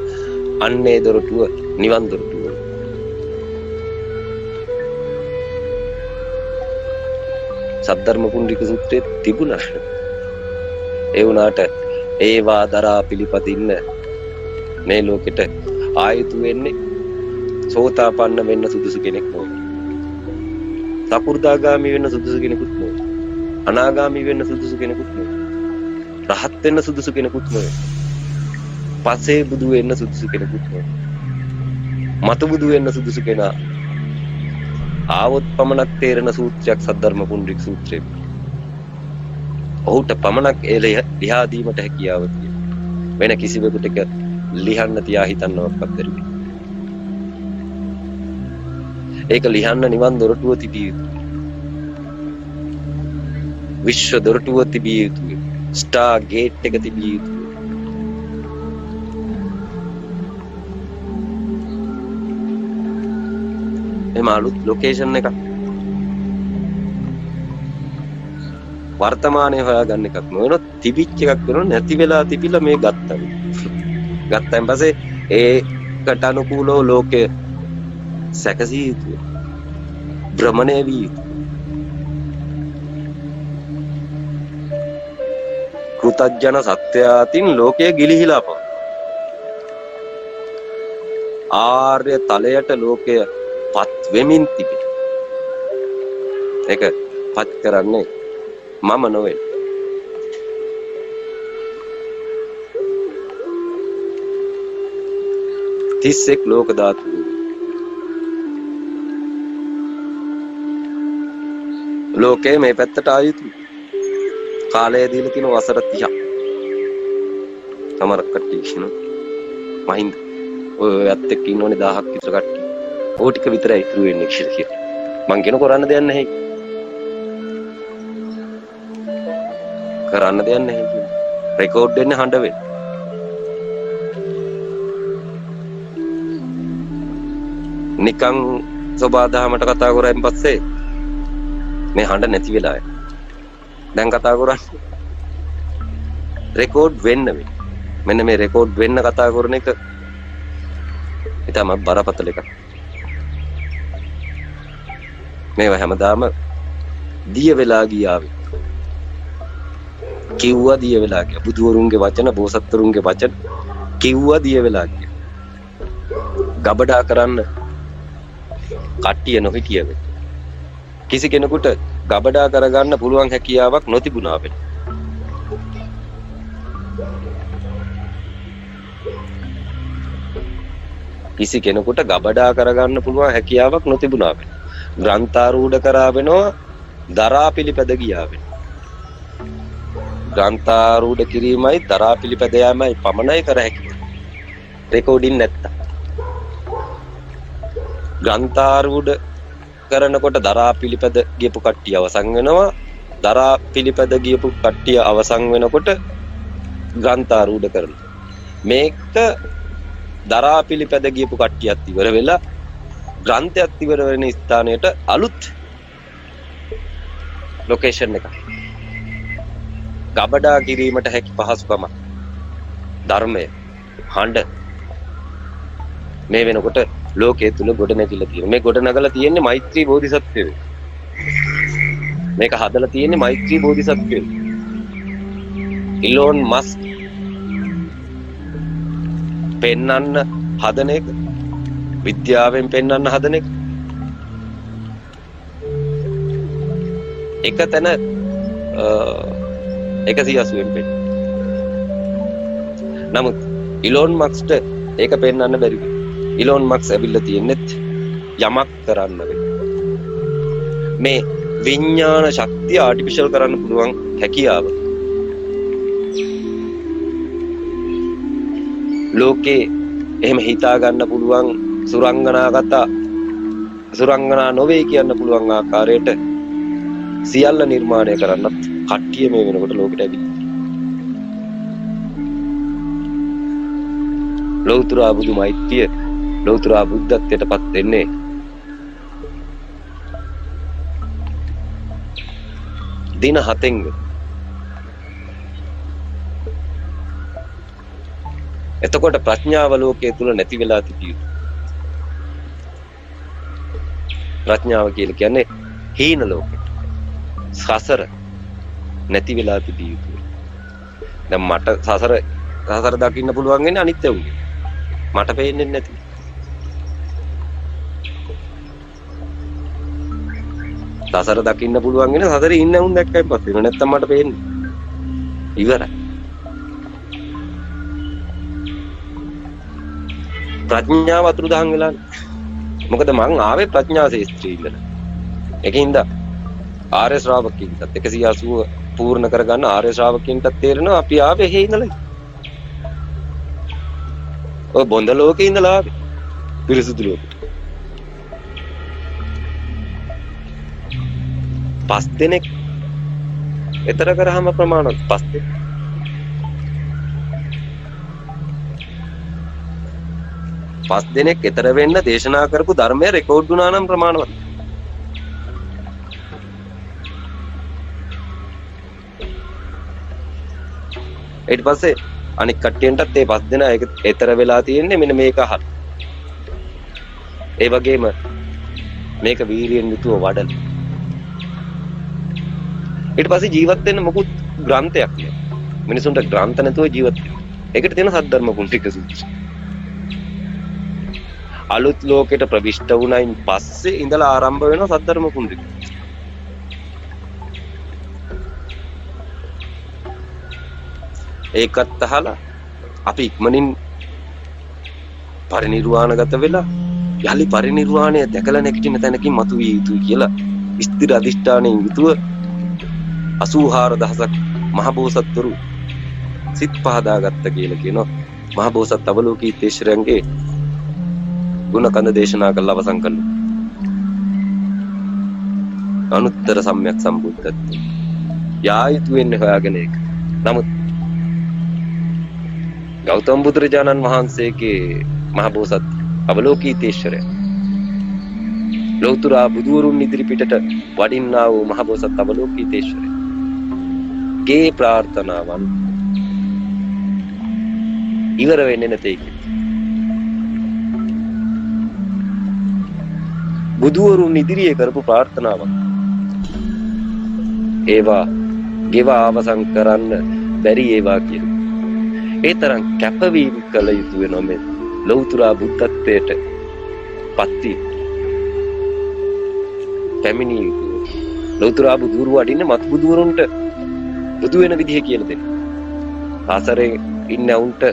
Speaker 1: අන්නේ දොරටුව නිවන් දොරටුව. සද්ධර්ම කුණ්ඩික සූත්‍රයේ තිබුණා. ඒ වුණාට ඒවා දරා පිළිපදින්න මේ ලෝකෙට ආයුතු වෙන්නේ සෝතාපන්න වෙන්න සුදුසු කෙනෙක් නෙවෙයි. සකු르දාගාමි වෙන්න සුදුසු කෙනෙකුත් නෙවෙයි. අනාගාමි වෙන්න සුදුසු කෙනෙකුත් නෙවෙයි. රහත් වෙන්න සුදුසු කෙනෙකුත් නෙවෙයි. පස්සේ බුදු වෙන්න සුදුසු කෙනෙකුත් නෙවෙයි. මතු බුදු වෙන්න සුදුසු කෙනා ආවොත් පමණක් තේරෙන සූත්‍රයක් සද්ධර්ම පුණ්ඩික සූත්‍රය. ඔහුට පමණක් ඒ ලියා දීමට හැකියාව තියෙනවා. වෙන කිසිවෙකුට ඒක ලියන්න තියා හිතන්නවත් බැරි. ඒක ලියන්න නිවන් දොරටුව තිබිය යුතුයි. විශ්ව දොරටුව තිබිය යුතුයි. ස්ටාර් ගේට් එක තිබිය යුතුයි. එම අලුත් ලොකේෂන් එකක් වර්තමානයේ හොයාගන්න එකක් නොවන තිබිච්ච එකක් වෙනවා. නැති වෙලා තිබිලා මේ ගත්තා. ගත්තන් පස්සේ ඒකට අනුකූලව ලෝකය සැකසී යුතුයි. භ්‍රමණය වී යුතුයි. කෘතඥ සත්‍යයන් ලෝකය ගිලිහිලා පව. ආර්ය තලයට ලෝකය පත් වෙමින් තිබෙන. ඒක පත් කරන්නේ මම නොවේ. තිස්සෙක් ලෝක ධාතු ලෝකයේ මේ පැත්තට ආයුතු කාලය දීලා තියෙන වසර 30ක්. සමහර කට්ටිය කියන මහින්ද ඔය ඇත්ත එක්ක ඉන්නෝනේ 1000ක් විතර කට්ටිය. ඕ ටික විතරයි ඉතුරු වෙන්නේ කියලා. මං කියන කරන්න දෙයක් නැහැ. කරන්න දෙයක් නැහැ. රෙකෝඩ් වෙන්නේ හඬ වෙන්නේ. නිකන් සබාදහමට කතා කරායින් පස්සේ මේ හඬ නැති වෙලා දැන් කතා කරන්නේ රෙකෝඩ් වෙන්න වෙන්නේ. මෙන්න මේ රෙකෝඩ් වෙන්න කතා කරන එක ඊටම බරපතල එකක්. මේවා හැමදාම දිය වෙලා ගියාවේ. කිව්වා දිය වෙලා ගියා. බුදුවරුන්ගේ වචන, බෝසත්තුරුන්ගේ වචන කිව්වා දිය වෙලා ගියා. ගබඩා කරන්න කට්ටිය නොහිටියද? කිසි කෙනෙකුට ගබඩා කරගන්න පුළුවන් හැකියාවක් නොතිබුණා වෙන. කිසි කෙනෙකුට ගබඩා කරගන්න පුළුවන් හැකියාවක් නොතිබුණා වෙන. ග්‍රන්ථාරූඪ කරා වෙනවා, දරා පිළිපැද ගියා වෙන. ග්‍රන්ථාරූඪ කිරීමයි දරා පිළිපැද යාමයි පමණයි කර හැකියි. රෙකෝඩින් නැත්තම්. ග්‍රන්ථාරූඪ කරනකොට දරා පිළිපැද ගියපු කට්ටිය අවසන් වෙනවා. දරා පිළිපැද ගියපු කට්ටිය අවසන් වෙනකොට ග්‍රන්ථාරූඪ කරනවා. මේක දරා පිළිපැද ගියපු කට්ටියත් ඉවර වෙලා ග්‍රන්ථයත් ඉවර වෙන ස්ථානයට අලුත් ලොකේෂන් එකක්. ගබඩා කිරීමට හැකි පහසුකම ධර්මය හඬ මේ වෙනකොට ලෝකයේ තුල ගොඩ නැගිලා තියෙනවා. මේ ගොඩ නගලා තියෙන්නේ මෛත්‍රී බෝධිසත්වයෝ. මේක හදලා තියෙන්නේ මෛත්‍රී බෝධිසත්වයෝ. ඉලෝන් මස්ක් පෙන්නන්න හදන එක, විද්‍යාවෙන් පෙන්නන්න හදන එක. එක තැන 180න් පෙන්න. නමුත් ඉලෝන් මස්ක්ට ඒක පෙන්නන්න බැරි වෙයි. ඉලෝන් මස්ක් ඇවිල්ලා තියෙන්නේ යමක් කරන්න වෙයි. මේ විඥාන ශක්තිය ආටිෆිෂල් කරන්න පුළුවන් හැකියාව ලෝකේ එහෙම හිතා ගන්න පුළුවන් සුරංගනා නොවේ කියන්න පුළුවන් ආකාරයට සියල්ල නිර්මාණය කරන්නත් කට්ටිය මේ වෙනකොට ලෝකෙට ඇවිත්. ලෞතර බුදු මෛත්‍රිය, ලෞතර බුද්ධත්වයටපත් වෙන්නේ දින 7න්. එතකොට ප්‍රඥාව ලෝකයේ තුල නැති වෙලා තිබිය යුතුයි. ප්‍රඥාව කියලා කියන්නේ හීන ලෝකෙට. සසර නැති වෙලා තිබිය යුතුයි. දැන් මට සසර දකින්න පුළුවන් වෙන්නේ අනිත්‍ය උනේ. මට පේන්නේ නැති. සසර දකින්න පුළුවන් වෙන්නේ සසරේ ඉන්න උන් දැක්කයි පස්සේ. නැත්තම් මට පේන්නේ ඉවරයි. ප්‍රඥාව අතුරුදහන් වෙලා. මොකද මං ආවේ ප්‍රඥා ශාස්ත්‍රයේ ඉඳලා. ඒකින්ද ආර්ය ශ්‍රාවකින්ටත් 180 පූර්ණ කරගන්න ආර්ය ශ්‍රාවකින්ටත් තේරෙනවා අපි ආවේ හේ ඉඳලා. ඔය බොඳ ලෝකේ ඉඳලා ආවේ. පිරිසුදු ලෝකෙට. 5 දෙනෙක් එතර කරාම ප්‍රමාණවත් 5 දෙනෙක්. පස් දෙනෙක් එතර වෙන්න දේශනා කරපු ධර්මය රෙකෝඩ් වුණා නම් ප්‍රමාණවත්. ඊට පස්සේ අනික් කට්ටියන්ටත් මේ පස් දෙනා එතර වෙලා තියෙන්නේ මෙන්න මේක අහන්න. ඒ වගේම මේක වීරියෙන් යුතුව වඩන. ඊට පස්සේ ජීවත් වෙන්න මොකුත් ග්‍රන්ථයක් නෑ. මිනිසුන්ට ග්‍රන්ථ නැතුව ජීවත් වෙන්න. ඒකට තියෙන සද්ධර්ම ගුණ ටික සුදුසු. අලුත් ලෝකෙට ප්‍රවිෂ්ඨ වුණයින් පස්සේ ඉඳලා ආරම්භ වෙන සද්ධර්ම කුණ්ඩික. ඒකත් අහලා අපි ඉක්මනින් පරිනිර්වාණගත වෙලා යලි පරිනිර්වාණය දැකලා නැගිටින තැනකින් මතුවිය යුතුයි කියලා ස්ථිර අධිෂ්ඨානයෙන් යුතුව 84000ක් මහබෝසත්වරු සිත් පහදාගත්ත කියලා කියනවා. මහබෝසත් අවලෝකීතේශ්වරයන්ගේ ගුණ කඳ දේශනා කළ අවසන් කළා. අනුත්තර සම්‍යක් සම්බුද්ධත්වය. යා යුතු වෙන්නේ හොයාගෙන ඒක. නමුත් ගෞතම බුදුරජාණන් වහන්සේගේ මහ බෝසත් අවලෝකීතේශ්වරය ලෞතර බුදුවරුන් ඉදිරි පිටට වඩින්නා වූ මහ බෝසත් අවලෝකීතේශ්වරය ගේ ප්‍රාර්ථනාවන් ඉවර වෙන්නේ නැtei. බුදුවරුන් ඉදිරියේ කරපු ප්‍රාර්ථනාවක් ඒවා ගෙවා අවසන් කරන්න බැරි ඒවා කියලා. ඒ තරම් කැපවීම කළ යුතු වෙනවා මේ ලෞතර බුද්ධත්වයට පත්ති පැමිණි ලෞතර බුදුරු වඩින්න මත් බුදුවරුන්ට බුදු වෙන විදිහ කියලා දෙන්න. ආසරේ ඉන්න උන්ට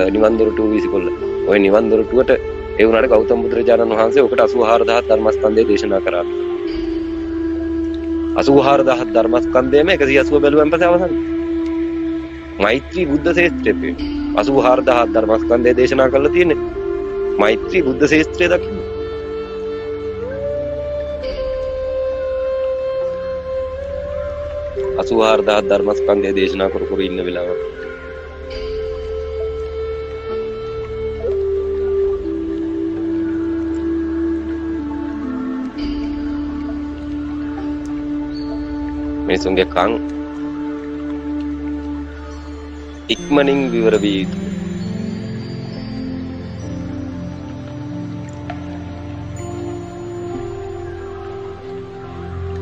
Speaker 1: නිවන් දොරටු විසිකොල්ල. ඔය නිවන් දොරටුවට ඒ වුණාට ගෞතම බුදුරජාණන් වහන්සේ ඔකට 84000 ධර්මස්කන්ධය දේශනා කරා. 84000 ධර්මස්කන්ධයම 180 බැලුවෙන් පස්සේ අවසන්. මෛත්‍රී බුද්ධ ශේත්‍රයේ 84000 ධර්මස්කන්ධය දේශනා කරලා තියෙන්නේ. මෛත්‍රී බුද්ධ ශේත්‍රය දකින්න. අසුහාරදා ධර්මස්කන්ධය දේශනා කර කර ඉන්න වෙලාව මිනිසුන්ගේ කන් ඉක්මනින් විවර විය යුතුයි.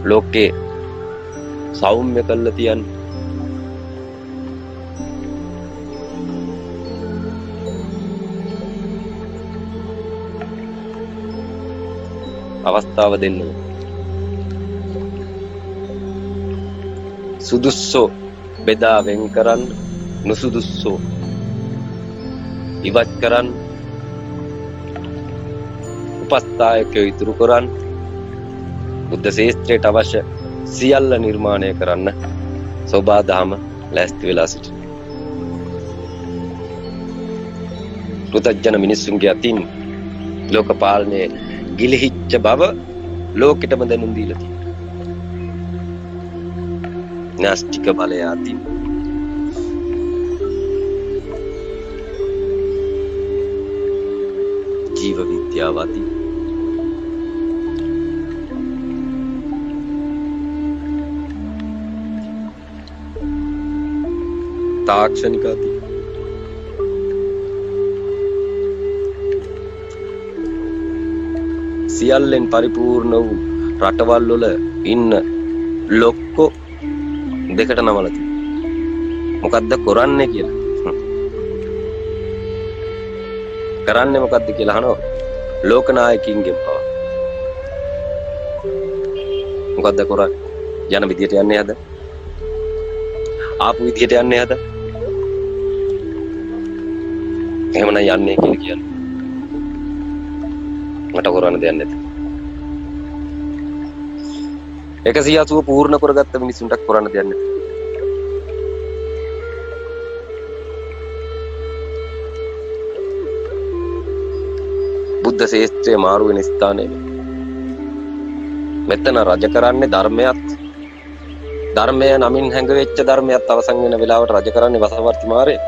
Speaker 1: ලෝකේ සෞම්‍ය කළා තියන්නේ අවස්ථාව දෙන්න. සුදුස්සෝ බෙදා වෙන් කරන්න, නුසුදුස්සෝ ඉවත් කරන්න, උපස්ථායකයෝ ඉතුරු කරන්න, බුද්ධ ශේත්‍රයට අවශ්‍ය සියල්ල නිර්මාණය කරන්න සෝබා දහම ලෑස්ති වෙලා සිටින. පෘථග්ජන මිනිස්සුන්ගේ අතින් ලෝක පාලනයේ ගිලිහිච්ච බව ලෝකෙටම දැනුම් දීලා තියෙනවා. නාස්තික බලය අතින් ජීව විද්‍යාව අතින් තාක්ෂණික අතින් සියල්ලෙන් පරිපූර්ණ වූ රටවල් වල ඉන්න ලොක්කෝ දෙකට නමලා තියෙනවා. මොකද්ද කරන්නේ කියලා. කරන්නේ මොකද්ද කියලා අහනවා. ලෝකනායකින්ගෙන් පවා. මොකද්ද කරන්නේ? යන විදියට යන්නේ හද? ආපු විදියට යන්නේ හද? එහෙමනම් යන්නේ කියලා කියන්නේ. මට කරන්න දෙයක් නැත. 180 පූර්ණ කරගත්ත මිනිසුන්ට කරන්න දෙයක් නැත. බුද්ධ ශේත්‍රයේ මාරු වෙන ස්ථානයේ මෙතන රජ කරන්නේ ධර්මයක්. ධර්මය නමින් හැඟවෙච්ච ධර්මයක් අවසන් වෙන වෙලාවට රජ කරන්නේ වසවර්ති මාරේ.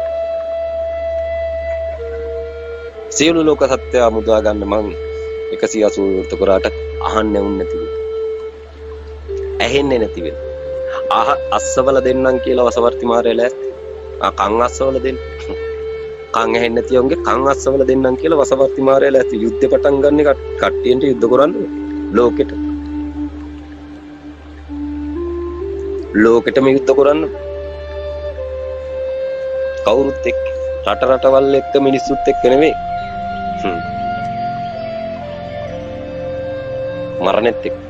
Speaker 1: සියලු ලෝක සත්‍ය මුදවා ගන්න මං 180 වෘත කරාට අහන්නේ නැති වෙන. ඇහෙන්නේ නැති වෙන. අස්සවල දෙන්නම් කියලා වසවර්ති මාරේ ලෑස්ති. කන් අස්සවල දෙන්න. කන් ඇහෙන්නේ නැති උන්ගේ කන් අස්සවල දෙන්නම් කියලා වසවර්ති මාරේ ලෑස්ති. යුද්ධ පටන් ගන්න කට්ටියන්ට යුද්ධ කරන්න ලෝකෙට. ලෝකෙටම යුද්ධ කරන්න. කවුරුත් එක්ක රටවල් එක්ක මිනිස්සුත් එක්ක නෙමෙයි. මරණෙත් එක්ක.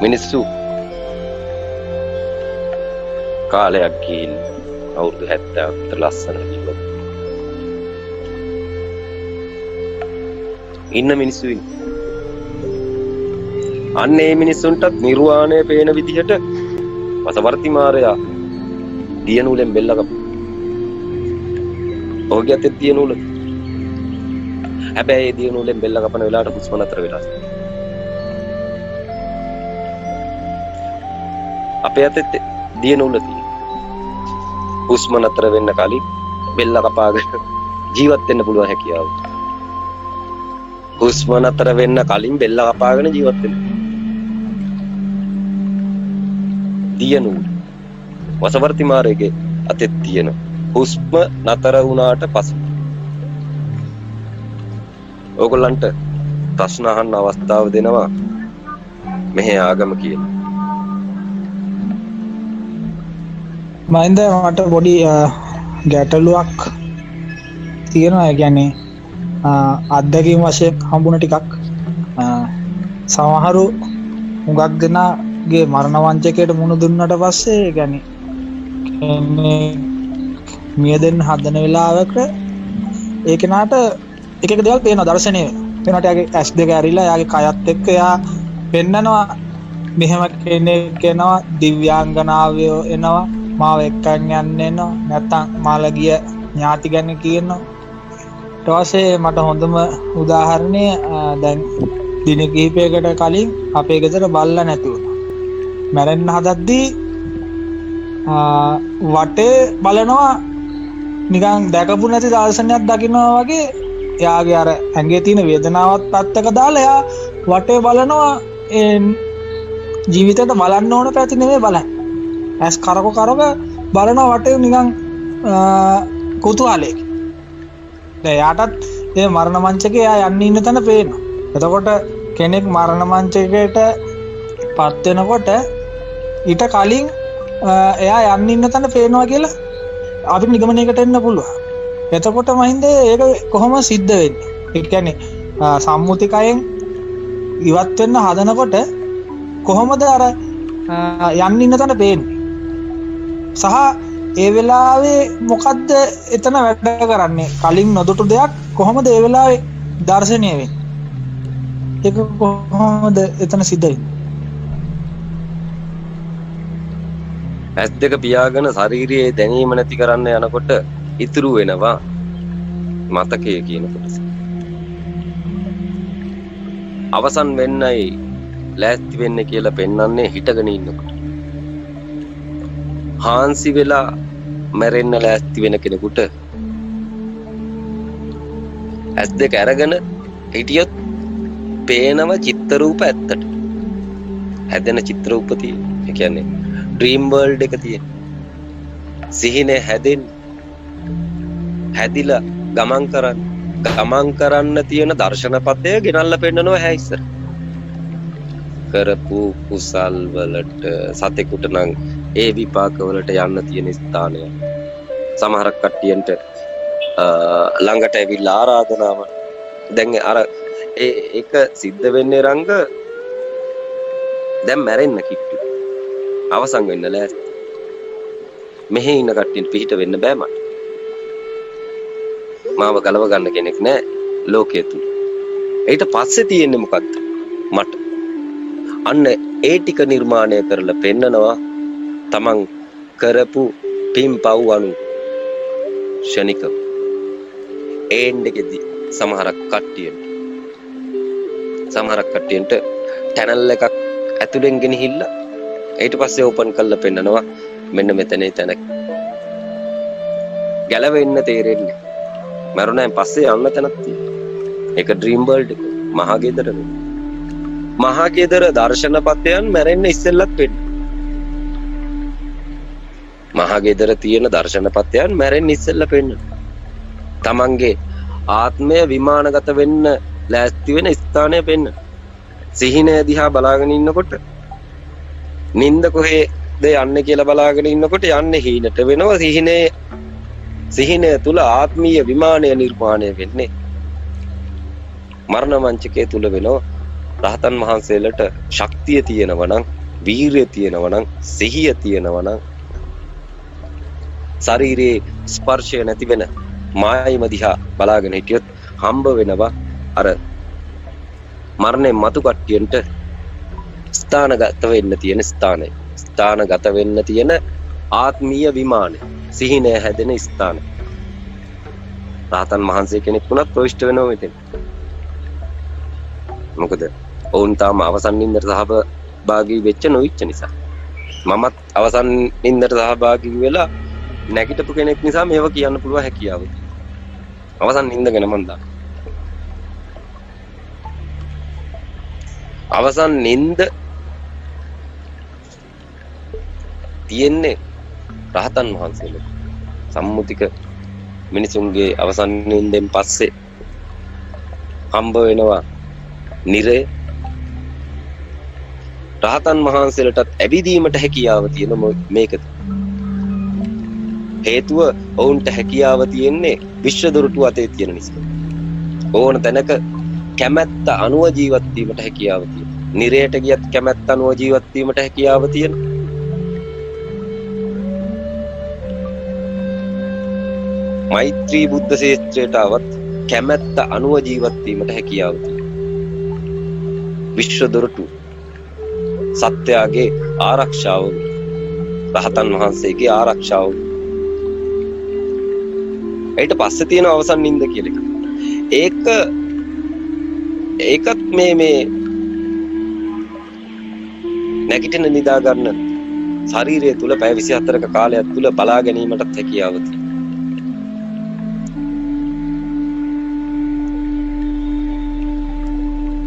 Speaker 1: මිනිස්සු කාලයක් ගිහින් අවුරුදු 70 විතර ලස්සන ජීවත් ඉන්න මිනිස්සු අන්න ඒ මිනිස්සුන්ටත් නිර්වාණය පේන විදිහට වසවර්ති මාරයා දිය නූලෙන් බෙල්ල කප. ඔහුගේ අතේ දිය නූල. හැබැයි ඒ දිය නූලෙන් බෙල්ල කපන වෙලාවට හුස්ම නතර වෙලා. අපේ අතේ දිය නූල තියෙන. හුස්ම නතර වෙන්න කලින් බෙල්ල කපාගෙන ජීවත් වෙන්න පුළුවන් හැකියාව. හුස්ම නතර වෙන්න කලින් බෙල්ල කපාගෙන ජීවත් වෙන්න. දිය නූල. වසවර්ති මාරයේ අතේ තියෙන හුස්ම නතර වුණාට පස්සේ ඕගොල්ලන්ට ප්‍රශ්න අහන්න අවස්ථාව දෙනවා මෙහි ආගම කියන.
Speaker 4: මයින්ද මට පොඩි ගැටලුවක් තියෙනවා. ඒ කියන්නේ අත්දැකීම් වශයෙන් හම්බුන ටිකක් සමහරු හුඟක් දෙනාගේ මරණ වංචකයට මුහුණ දුන්නට පස්සේ ඒ කියන්නේ මිය දෙන්න හදන වෙලාවක ඒ කෙනාට එක එක දේවල් පේනවා. දර්ශනය වෙනකොට යාගේ ඇස් දෙක ඇරිලා යාගේ කයත් එක්ක යා පෙන්නනවා මෙහෙම කෙනෙක් එනවා, දිව්‍යාංගනාවයෝ එනවා, මාව එක්කන් යන්න එනවා, නැත්තම් මාලා ගිය ඥාති ගැන කියනවා. ඊට පස්සේ මට හොඳම උදාහරණය දැන් දින කිහිපයකට කලින් අපේ ගෙදර බල්ලා නැති වුණා. මැරෙන්න හදද්දී වටේ බලනවා නිකන් දැකපු නැති දර්ශනයක් දකින්නවා වගේ. එයාගේ අර ඇඟේ තියෙන වේදනාවත් පැත්තක දාලා එයා වටේ බලනවා. ජීවිතේට බලන්න ඕන පැති නෙමෙයි බලන්නේ. ඇස් කරක බලනවා වටේ නිකන් කුතුහලයක. දැන් යාටත් ඒ මරණ මංචකේ එයා යන්න ඉන්න තැන පේනවා. එතකොට කෙනෙක් මරණ මංචකයට පත් වෙනකොට ඊට කලින් එයා යන්න ඉන්න තැන පේනවා කියලා අපි නිගමනයකට එන්න පුළුවන්. එතකොට මහින්ද ඒක කොහොම සිද්ධ වෙන්නේ? ඒ කියන්නේ සම්මුතිකයෙන් ඉවත් වෙන්න හදනකොට කොහොමද අර යන්න ඉන්න තැන පේන්නේ? සහ ඒ වෙලාවේ මොකද්ද එතන වැඩ කරන්නේ? කලින් නොදුටු දෙයක් කොහොමද ඒ වෙලාවේ දර්ශනය වෙන්නේ? ඒක කොහොමද එතන සිද්ධ වෙන්නේ?
Speaker 1: ඇස් දෙක පියාගෙන ශාරීරියේ දැනීම නැති කරන්න යනකොට ඉතුරු වෙනවා මතකය කියන කොටස. අවසන් වෙන්නයි ලෑස්ති වෙන්නේ කියලා පෙන්වන්නේ හිටගෙන ඉන්නකොට. හාන්සි වෙලා මැරෙන්න ලෑස්ති වෙන කෙනෙකුට ඇස් දෙක අරගෙන හිටියොත් පේනව චිත්‍ර රූප ඇත්තට. හැදෙන චිත්‍ර රූප තියෙන. ඒ කියන්නේ ඩ්‍රීම් වර්ල්ඩ් එක තියෙන. සිහිනේ හැදිලා ගමන් කරන්න තියෙන දර්ශනපතය ගෙනල්ලා පෙන්නනවා හැ ඉස්සර. කරපු කුසල් වලට සතෙකුට නම් ඒ විපාක වලට යන්න තියෙන ස්ථානය. සමහරක් කට්ටියන්ට ළඟට ඇවිල්ලා ආරාධනාව. දැන් අර ඒක සිද්ධ වෙන්නේ රංග දැන් මැරෙන්න කිට්ටු. අවසන් වෙන්න ලෑස්ති. මෙහි ඉන්න කට්ටියට පිහිට වෙන්න බෑ මට. මාව ගලව ගන්න කෙනෙක් නෑ ලෝකයේ තුල. ඊට පස්සේ තියෙන්නේ මොකද්ද? මට අන්න ඒ ටික නිර්මාණය කරලා පෙන්නනවා තමන් කරපු පින්පව් අනු ශනිකව. ඒන්ඩෙකෙදි සමහරක් කට්ටියන්ට channel එකක් ඇතුලෙන් ගෙනහිල්ලා ඊට පස්සේ ඕපන් කරලා පෙන්නනවා මෙන්න මෙතන තැනක්. ගැලවෙන්න තේරෙන්නේ මරුණෙන් පස්සේ යන්න තැනක් තියෙනවා. ඒක ඩ්‍රීම් වර්ල්ඩ් එක. මහා ගෙදර දර්ශනපතයන් මැරෙන්න ඉස්සෙල්ලත් වෙන්න. මහා ගෙදර තියෙන දර්ශනපතයන් මැරෙන්න ඉස්සෙල්ල පෙන්න. තමන්ගේ ආත්මය විමානගත වෙන්න ලෑස්ති වෙන ස්ථානය පෙන්න. සිහිනය දිහා බලාගෙන ඉන්නකොට නින්ද කොහෙද යන්නේ කියලා බලාගෙන ඉන්නකොට යන්නේ හීනට වෙනවා. සිහිනය තුල ආත්මීය විමානය නිර්මාණය වෙන්නේ මරණ මංචකයේ තුල වෙනවා. රහතන් වහන්සේලට ශක්තිය තියෙනවා නම්, වීරිය තියෙනවා නම්, සිහිය තියෙනවා නම්, ශරීරයේ ස්පර්ශය නැති වෙන මායිම දිහා බලාගෙන හිටියොත් හම්බ වෙනවා අර මරණය මතු කට්ටියන්ට ස්ථානගත වෙන්න තියෙන ස්ථානය. ස්ථානගත වෙන්න තියෙන ආත්මීය විමානය. සිහිනය හැදෙන ස්ථානය. රහතන් වහන්සේ කෙනෙක් වුණත් ප්‍රවිෂ්ඨ වෙනවා මෙතන. මොකද ඔවුන් තාම අවසන් නින්දට සහභාගී වෙච්ච නොවිච්ච නිසා. මමත් අවසන් නින්දට සහභාගී වෙලා නැගිටපු කෙනෙක් නිසා මේව කියන්න පුළුවන් හැකියාව. අවසන් නින්ද ගැන මම දන්නවා. අවසන් නින්ද තියෙන්නේ රහතන් වහන්සේලා. සම්මුතික මිනිසුන්ගේ අවසන් නින්දෙන් පස්සේ හම්බ වෙනවා නිරය. රහතන් වහන්සේලටත් ඇවිදීමට හැකියාව තියෙන මේකද. හේතුව ඔවුන්ට හැකියාව තියෙන්නේ විශ්ව දොරටු අතේ තියෙන නිසා. ඕන තැනක කැමැත්ත අනුව ජීවත් වීමට හැකියාව තියෙනවා. නිරයට ගියත් කැමැත්ත අනුව ජීවත් වීමට හැකියාව තියෙනවා. මෛත්‍රී බුද්ධ ශේත්‍රයට આવත් කැමැත්ත අනුව ජීවත් වීමට හැකියාව තියෙනවා. විශ්ව දොරටු සත්‍යයේ ආරක්ෂාව, රහතන් වහන්සේගේ ආරක්ෂාව. ඊට පස්සේ තියෙන අවසන් නින්ද කියලා එක. ඒකත් මේ නැගිටින නිදා ගන්න ශරීරය තුල පැය 24ක කාලයක් තුල බලා ගැනීමටත් හැකියාව තියෙනවා.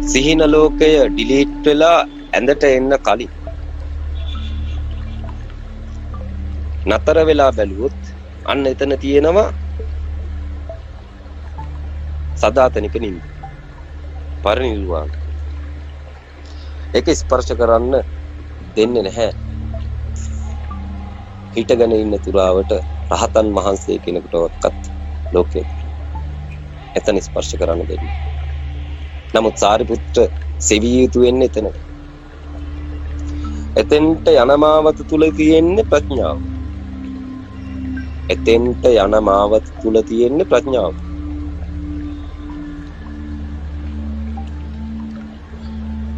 Speaker 1: සිහින ලෝකය ඩිලීට් වෙලා ඇඳට එන්න කලින් නතර වෙලා බැලුවොත් අන්න එතන තියෙනවා සදාතනික නින්ද, පරිනිර්වාණ. ඒක ස්පර්ශ කරන්න දෙන්නේ නැහැ. හිටගෙන ඉන්න තුරාවට රහතන් වහන්සේ කෙනෙකුටවත් ලෝකේ එතන ස්පර්ශ කරන්න දෙන්නේ. නමුත් සාරිපුත්‍ර සෙවිය යුතු වෙන්නේ එතන. එතෙන්ට යන මාවත තුල තියෙන්නේ ප්‍රඥාව. එතෙන්ට යන මාවත තුල තියෙන්නේ ප්‍රඥාව.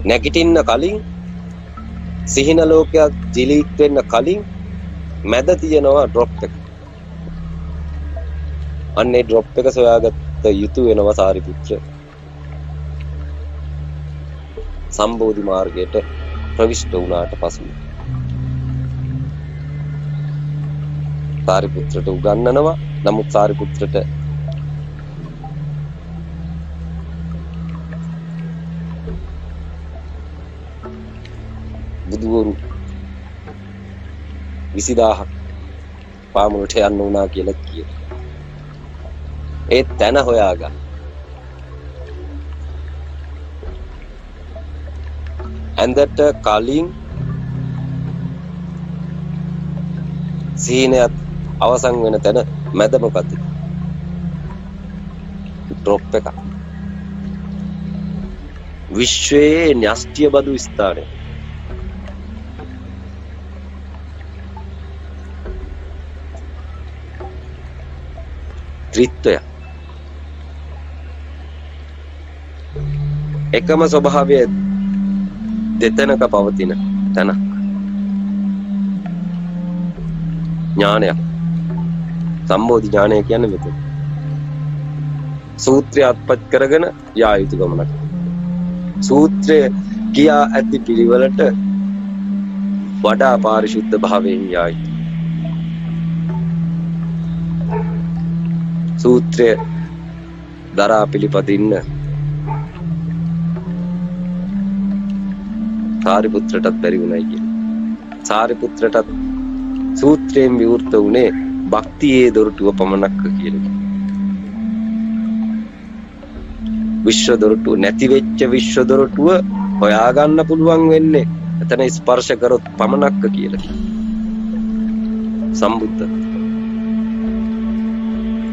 Speaker 1: නැගිටින්න කලින් සිහින ලෝකයක් ජීලිත් වෙන්න කලින් මැද තියෙනවා ඩ්‍රොප් එක. අන්නේ ඩ්‍රොප් එක සොයාගත්ත යුතු වෙනවා සාරිපුත්‍ර. සම්බෝධි මාර්ගයට ප්‍රවිෂ්ඨ වුණාට පසු සාරිපුත්‍රට උගන්වනවා. නමුත් සාරිපුත්‍රට බුදුවරු 20000ක් පාමුලට යන්න උනා කියලා කියනවා. ඒ තැන හොයාගන්න. ඇඳට කලින් සීනයත් අවසන් වෙන තැන මැද මොකද? ඩ්‍රොප් එක. විශ්වයේ න්‍යෂ්ටිය බදු ස්ථානය. ත්‍රිත්වය. එකම ස්වභාවය දෙතැනක පවතින තැනක්. ඥානයක්. සම්බෝධි ඥානය කියන්නේ මෙතන. සූත්‍රය අත්පත් කරගෙන යා යුතු ගමනක්. සූත්‍රය කියා ඇති පිළිවෙලට වඩා පාරිශුද්ධ භාවයෙන් යා යුතු. සූත්‍රය දරා පිළිපදින්න සාරිපුත්‍රටත් බැරි වුණයි කියලා. සාරිපුත්‍රටත් සූත්‍රයෙන් විවෘත වුණේ භක්තියේ දොරටුව පමණක් කියලා. විශ්ව දොරටුව නැති වෙච්ච විශ්ව දොරටුව හොයාගන්න පුළුවන් වෙන්නේ එතන ස්පර්ශ කරොත් පමණක් කියලා. සම්බුද්ධ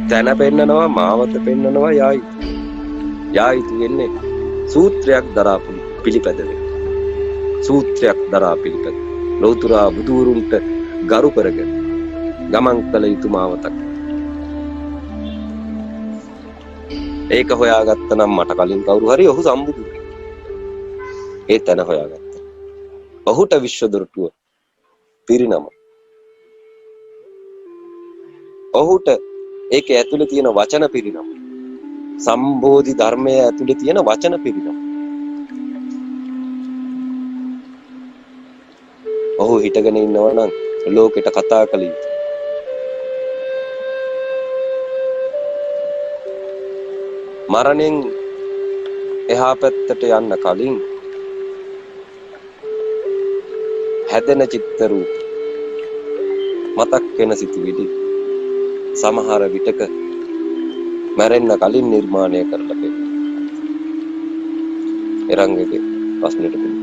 Speaker 1: තැන පෙන්නනවා, මාවත පෙන්නනවා, යායුතු වෙන්නේ සූත්‍රයක් දරා පිළිපැදෙන්නේ. සූත්‍රයක් දරා පිළිපැද ලෞතුරා බුදුරුන්ට ගරු කරගෙන ගමන් කළ යුතු මාවතක්. ඒක හොයාගත්ත නම් මට කලින් කවුරු හරි ඔහු සම්බුදු. ඒ තැන හොයාගත්ත. ඔහුට විශ්ව දොරටුව පිරිනම. ඔහුට ඒක ඇතුලේ තියෙන වචන පිරිනම. සම්බෝධි ධර්මයේ ඇතුලේ තියෙන වචන පිරිනම. ඔහු හිටගෙන ඉන්නවා නම් ලෝකෙට කතා කළ යුතුයි. මරණයෙන් එහා පැත්තට යන්න කලින් හැදෙන චිත්ත රූප මතක් වෙන සිතුවිලි සමහර විටක මැරෙන්න කලින් නිර්මාණය කරලා පෙන්නන. එරංගගේ ප්‍රශ්නෙට දෙන්න.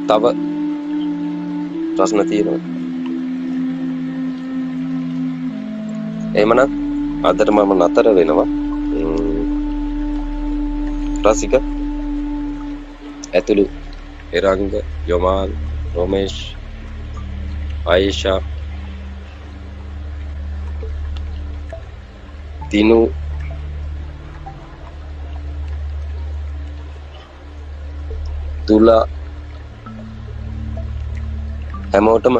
Speaker 1: තව ප්‍රශ්න තියෙනවා. එහෙමනම් අදට මම නතර වෙනවා. රසික ඇතුළු එරංග, යොමාල්, රොමේෂ්, ආයිෂා, තිනු, තුලා හැමෝටම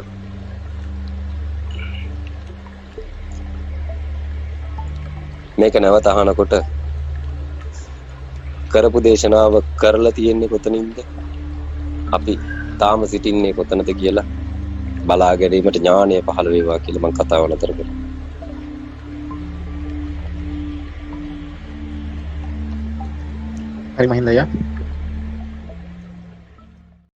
Speaker 1: මේක නැවත අහනකොට කරපු දේශනාව කරලා තියෙන්නේ කොතනින්ද? අපි තාම සිටින්නේ කොතනද කියලා බලා ගැනීමට ඥානය පහළ වේවා කියලා මම කතාව නතර කරා.
Speaker 2: හරි මහින්ද අයියා